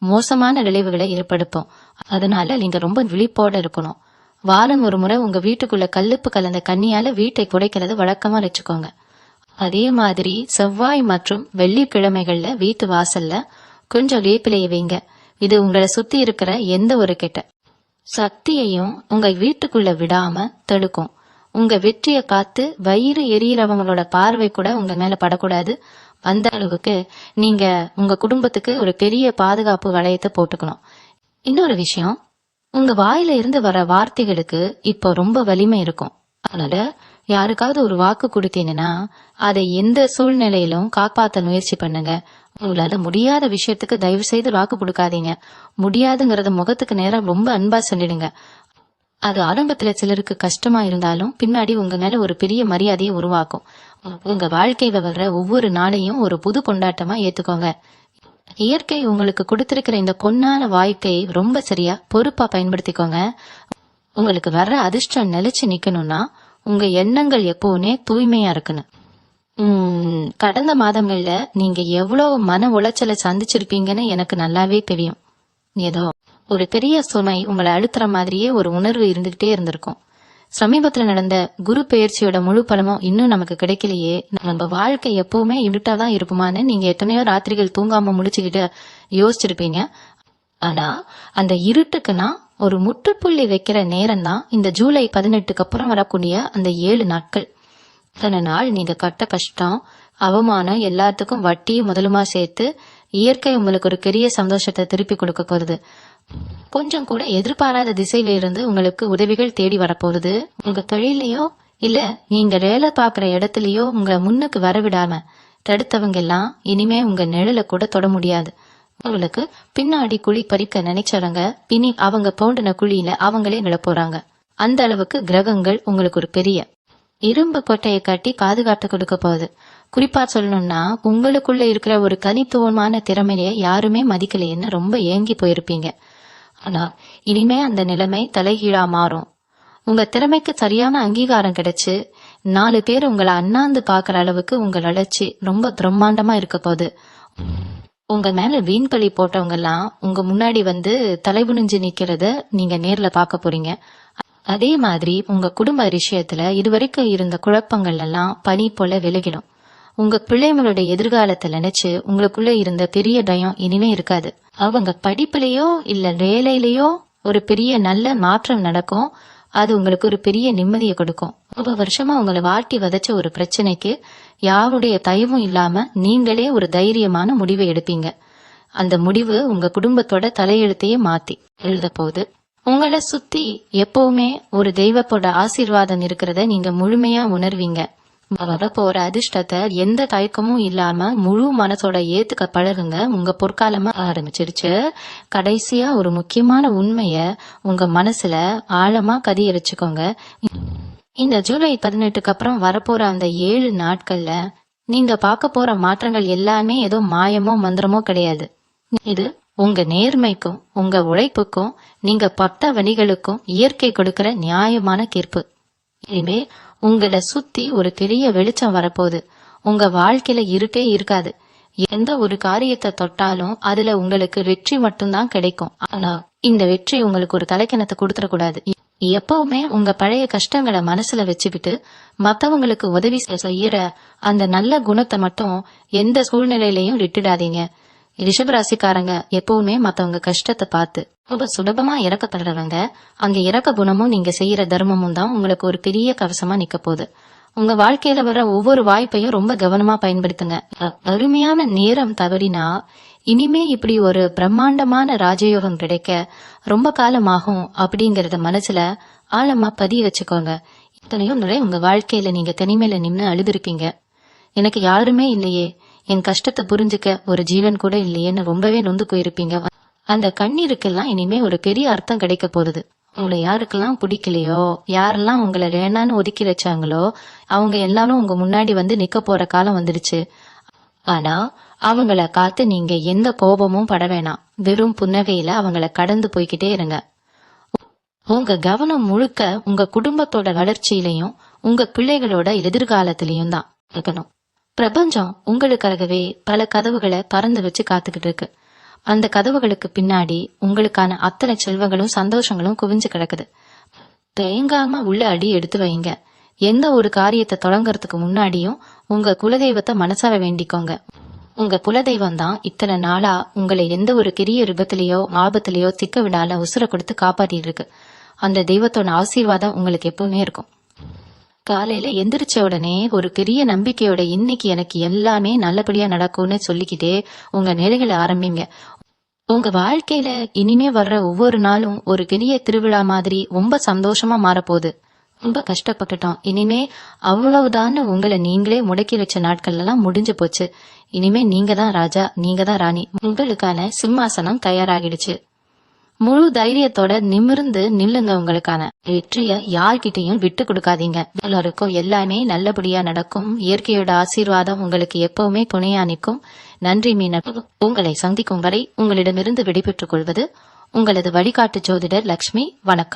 மோசமான விளைவுகளை ஏற்படுத்தும். அதனால நீங்க ரொம்ப விழிப்போட இருக்கணும். வாரம் ஒரு முறை உங்க வீட்டுக்குள்ள கல்லுப்பு கலந்த கண்ணியால வீட்டை துடைக்கிறது வழக்கமா வச்சுக்கோங்க. அதே மாதிரி செவ்வாய் மற்றும் வெள்ளிக்கிழமைகள்ல வீட்டு வாசல்ல கொஞ்சம் வேப்பிலையை வைங்க. இது உங்களை சுத்தி இருக்கிற எந்த ஒரு கெட்ட சக்தியையும் உங்க வீட்டுக்குள்ள விடாம தடுக்கும். உங்க வெற்றியை காத்து வயிறு எரியறவங்களோட பார்வை கூட உங்க மேல படக்கூடாது. அந்த அளவுக்கு நீங்க உங்க குடும்பத்துக்கு ஒரு பெரிய பாதுகாப்பு வளையத்தை போட்டுக்கணும். இன்னொரு விஷயம், உங்க வாயில இருந்து வர வார்த்தைகளுக்கு இப்போ ரொம்ப வலிமை இருக்கும். அதனால யாருக்காவது ஒரு வாக்கு கொடுத்தீங்கன்னா அதை எந்த சூழ்நிலையிலும் காப்பாற்ற முயற்சி பண்ணுங்க. உங்களால முடியாத விஷயத்துக்கு தயவு செய்து வாக்கு கொடுக்காதீங்க. முடியாதுங்கறத முகத்துக்கு நேரம் ரொம்ப அன்பா சொல்லிடுங்க. அது ஆரம்பத்துல சிலருக்கு கஷ்டமா இருந்தாலும் பின்னாடி உங்க மேல ஒரு பெரிய மரியாதையை உருவாக்கும். உங்க வாழ்க்கையில வர்ற ஒவ்வொரு நாளையும் ஒரு புது கொண்டாட்டமா ஏத்துக்கோங்க. இயற்கை உங்களுக்கு கொடுத்திருக்கிற இந்த பொன்னான வாழ்க்கையை ரொம்ப சரியா பொறுப்பா பயன்படுத்திக்கோங்க. உங்களுக்கு வர்ற அதிர்ஷ்டம் நிலைச்சு நிக்கணும்னா உங்க எண்ணங்கள் எப்பவுமே தூய்மையா இருக்கணும். கடந்த மாதங்கள்ல நீங்க எவ்வளவு மன உளைச்சலை சந்திச்சிருப்பீங்கன்னு எனக்கு நல்லாவே தெரியும். ஏதோ ஒரு பெரிய சுமை உங்களை அழுத்துற மாதிரியே ஒரு உணர்வு இருந்துகிட்டே இருந்திருக்கும். சமீபத்துல நடந்த குரு பெயர்ச்சியோட முழு பலமும் இன்னும் நமக்கு கிடைக்கலையே, நம்ம வாழ்க்கை எப்பவுமே இருட்டாதான் இருக்குமான்னு நீங்க எத்தனையோ ராத்திரிகள் தூங்காம முடிச்சுக்கிட்டு யோசிச்சிருப்பீங்க. ஆனா அந்த இருட்டுக்குன்னா ஒரு முற்றுப்புள்ளி வைக்கிற நேரம் தான் இந்த ஜூலை 18க்கு அப்புறம் வரக்கூடிய அந்த 7 நாட்கள். இத்தனை நாள் நீங்க கட்ட கஷ்டம், அவமானம் எல்லாத்துக்கும் வட்டியும் முதலுமா சேர்த்து இயற்கை உங்களுக்கு ஒரு பெரிய சந்தோஷத்தை திருப்பி கொடுக்க போகுது. கொஞ்சம் கூட எதிர்பாராத திசையில இருந்து உங்களுக்கு உதவிகள் தேடி வரப்போகுது. உங்க தொழிலையோ இல்ல நீங்க வேலை பாக்குற இடத்துலயோ உங்களை முன்னுக்கு வரவிடாம தடுத்தவங்க எல்லாம் இனிமே உங்க நிழலை கூட தொட முடியாது. உங்களுக்கு பின்னாடி குழி பறிக்க நினைச்சவங்க இனி அவங்க தோண்டின குழியில அவங்களே விழப்போறாங்க. அந்த அளவுக்கு கிரகங்கள் உங்களுக்கு ஒரு பெரிய இரும்பு கொட்டையை காட்டி பாதுகாத்து கொடுக்க போகுது. குறிப்பா சொல்லணும்னா உங்களுக்குள்ள இருக்கிற ஒரு தனித்துவமான திறமையை யாருமே மதிக்கலைன்னு ரொம்ப ஏங்கி போயிருப்பீங்க. ஆனா இனிமே அந்த நிலைமை தலைகீழா மாறும். உங்க திறமைக்கு சரியான அங்கீகாரம் கிடைச்சு 4 பேர் உங்களை அண்ணாந்து பாக்குற அளவுக்கு உங்க வளர்ச்சி ரொம்ப பிரம்மாண்டமா இருக்க போகுது. உங்க மேல வீண்பழி போட்டவங்க எல்லாம் உங்க முன்னாடி தலைகுனிஞ்சு நிக்கிறத நீங்க நேர்ல பாக்க போறீங்க. அதே மாதிரி உங்க குடும்ப விஷயத்துல இதுவரைக்கும் இருந்த குழப்பங்கள் எல்லாம் பனி போல விலகிடும். உங்க பிள்ளைங்களுடைய எதிர்காலத்தை நினைச்சு உங்களுக்குள்ள இருந்த பெரிய பயம் இனிமே இருக்காது. அவங்க படிப்புலயோ இல்ல வேலையிலயோ ஒரு பெரிய நல்ல மாற்றம் நடக்கும். அது உங்களுக்கு ஒரு பெரிய நிம்மதியை கொடுக்கும். ரொம்ப வருஷமா உங்களை வாட்டி வதச்ச ஒரு பிரச்சனைக்கு யாருடைய தயவும் இல்லாம நீங்களே ஒரு தைரியமான முடிவை எடுப்பீங்க. அந்த முடிவு உங்க குடும்பத்தோட தலையெழுத்தையே மாத்தி எழுத போகுது. உங்களை சுத்தி எப்பவுமே ஒரு தெய்வத்தோட ஆசீர்வாதம் இருக்கிறத நீங்க முழுமையா உணர்வீங்க. வரப்போற அதிர்ஷ்டத்தை எந்த தயக்கமும் இல்லாம முழு மனசோட ஏத்துக்க பழகுங்க. உங்க பொற்காலமா ஆரம்பிச்சிருச்சு. கடைசியா ஒரு முக்கியமான உண்மைய உங்க மனசுல ஆழமா கதிய வச்சுக்கோங்க. இந்த ஜூலை 18க்கு அப்புறம் வரப்போற அந்த 7 நாட்கள்ல நீங்க பார்க்க போற மாற்றங்கள் எல்லாமே ஏதோ மாயமோ மந்திரமோ கிடையாது. இது உங்க நேர்மைக்கும் உங்க உழைப்புக்கும் நீங்க பட்ட வழிகளுக்கும் இயற்கை கொடுக்கிற நியாயமான தீர்ப்பு. இனிமே உங்களை சுத்தி ஒரு பெரிய வெளிச்சம் வரப்போகுது. உங்க வாழ்க்கையில இருட்டே இருக்காது. எந்த ஒரு காரியத்தை தொட்டாலும் அதுல உங்களுக்கு வெற்றி மட்டும்தான் கிடைக்கும். ஆனா இந்த வெற்றி உங்களுக்கு ஒரு தலைக்கணத்தை கொடுத்துடக்கூடாது. எப்பவுமே உங்க பழைய கஷ்டங்களை மனசுல வச்சுக்கிட்டு மத்தவங்களுக்கு உதவி செய்யற அந்த நல்ல குணத்தை மட்டும் எந்த சூழ்நிலையிலையும் விட்டுடாதீங்க. ரிஷபராசிக்காரங்க எப்பவுமே மத்தவங்க கஷ்டத்தை பார்த்து ரொம்ப சுலபமா இறக்கப்படுறவங்க. அந்த இறக்க குணமும் நீங்க செய்யற தர்மமும் தான் உங்களுக்கு ஒரு பெரிய கவசமா நிக்க போகுது. உங்க வாழ்க்கையில வர ஒவ்வொரு வாய்ப்பையும் ரொம்ப கவனமா பயன்படுத்துங்க. அருமையான நேரம் தவறினா இனிமே இப்படி ஒரு பிரம்மாண்டமான ராஜயோகம் கிடைக்க ரொம்ப காலமாகும் அப்படிங்கறத மனசுல ஆழமா பதிய வச்சுக்கோங்க. இத்தனையும் முறை உங்க வாழ்க்கையில நீங்க தனிமையில நின்னு அழுதுருப்பீங்க. எனக்கு யாருமே இல்லையே, என் கஷ்டத்தை புரிஞ்சுக்க ஒரு ஜீவன் கூட இல்லையேன்னு ரொம்பவே நொந்து போயிருப்பீங்க. அந்த கண்ணீருக்கெல்லாம் இனிமே ஒரு பெரிய அர்த்தம் கிடைக்க போகுது. உங்களை யாருக்கெல்லாம் பிடிக்கலையோ, யாரெல்லாம் உங்களை வேணான்னு ஒதுக்கி வச்சாங்களோ அவங்க எல்லாரும் உங்க முன்னாடி வந்து நிக்க போற காலம் வந்துடுச்சு. ஆனா அவங்கள காத்து நீங்க எந்த கோபமும் பட வேணாம். வெறும் புன்னகையில அவங்கள கடந்து போய்கிட்டே இருங்க. உங்க கவனம் முழுக்க உங்க குடும்பத்தோட வளர்ச்சியிலையும் உங்க பிள்ளைகளோட எதிர்காலத்திலையும் தான் இருக்கணும். பிரபஞ்சம் உங்களுக்காகவே பல கதவுகளை திறந்து வச்சு காத்துக்கிட்டு இருக்கு. அந்த கதவுகளுக்கு பின்னாடி உங்களுக்கான அத்தனை செல்வங்களும் சந்தோஷங்களும் குவிஞ்சு கிடக்குது. தேங்காம உள்ள அடி எடுத்து வைங்க. எந்த ஒரு காரியத்தை தொடங்கறதுக்கு முன்னாடியும் உங்க குலதெய்வத்தை மனசார வேண்டிக்கோங்க. உங்க குலதெய்வம் தான் இத்தனை நாளா உங்களை எந்த ஒரு பெரிய விபத்திலேயோ ஆபத்திலேயோ திக்க விடால உசுரை கொடுத்து காப்பாத்திட்டு இருக்கு. அந்த தெய்வத்தோட ஆசீர்வாதம் உங்களுக்கு எப்பவுமே இருக்கும். காலையில எந்திரிச்ச உடனே ஒரு பெரிய நம்பிக்கையோட இன்னைக்கு எனக்கு எல்லாமே நல்லபடியா நடக்கும்னு சொல்லிக்கிட்டே உங்க நிலைகளை ஆரம்பிங்க. உங்க வாழ்க்கையில இனிமே வர்ற ஒவ்வொரு நாளும் ஒரு பெரிய திருவிழா மாதிரி ரொம்ப சந்தோஷமா மாறப்போகுது. ரொம்ப கஷ்டப்பட்டுட்டோம், இனிமே அவ்வளவுதான் உங்களை நீங்களே முடக்கி வச்ச நாட்கள் எல்லாம் முடிஞ்சு போச்சு. இனிமே நீங்க தான் ராஜா, நீங்க தான் ராணி. உங்களுக்கான சிம்மாசனம் தயாராகிடுச்சு. முழு தைரியத்தோட நிமிர்ந்து நில்லுங்க. உங்களுக்கான வெற்றிய யார்கிட்டையும் விட்டு கொடுக்காதீங்க. எல்லாருக்கும் எல்லாமே நல்லபடியா நடக்கும். இயற்கையோட ஆசீர்வாதம் உங்களுக்கு எப்பவுமே துணையா நிற்கும். நன்றி மீனவ. உங்களை சந்திக்கும் வரை உங்களிடமிருந்து விடைபெற்றுக் கொள்வது உங்களது வழிகாட்டு ஜோதிடர் லக்ஷ்மி. வணக்கம்.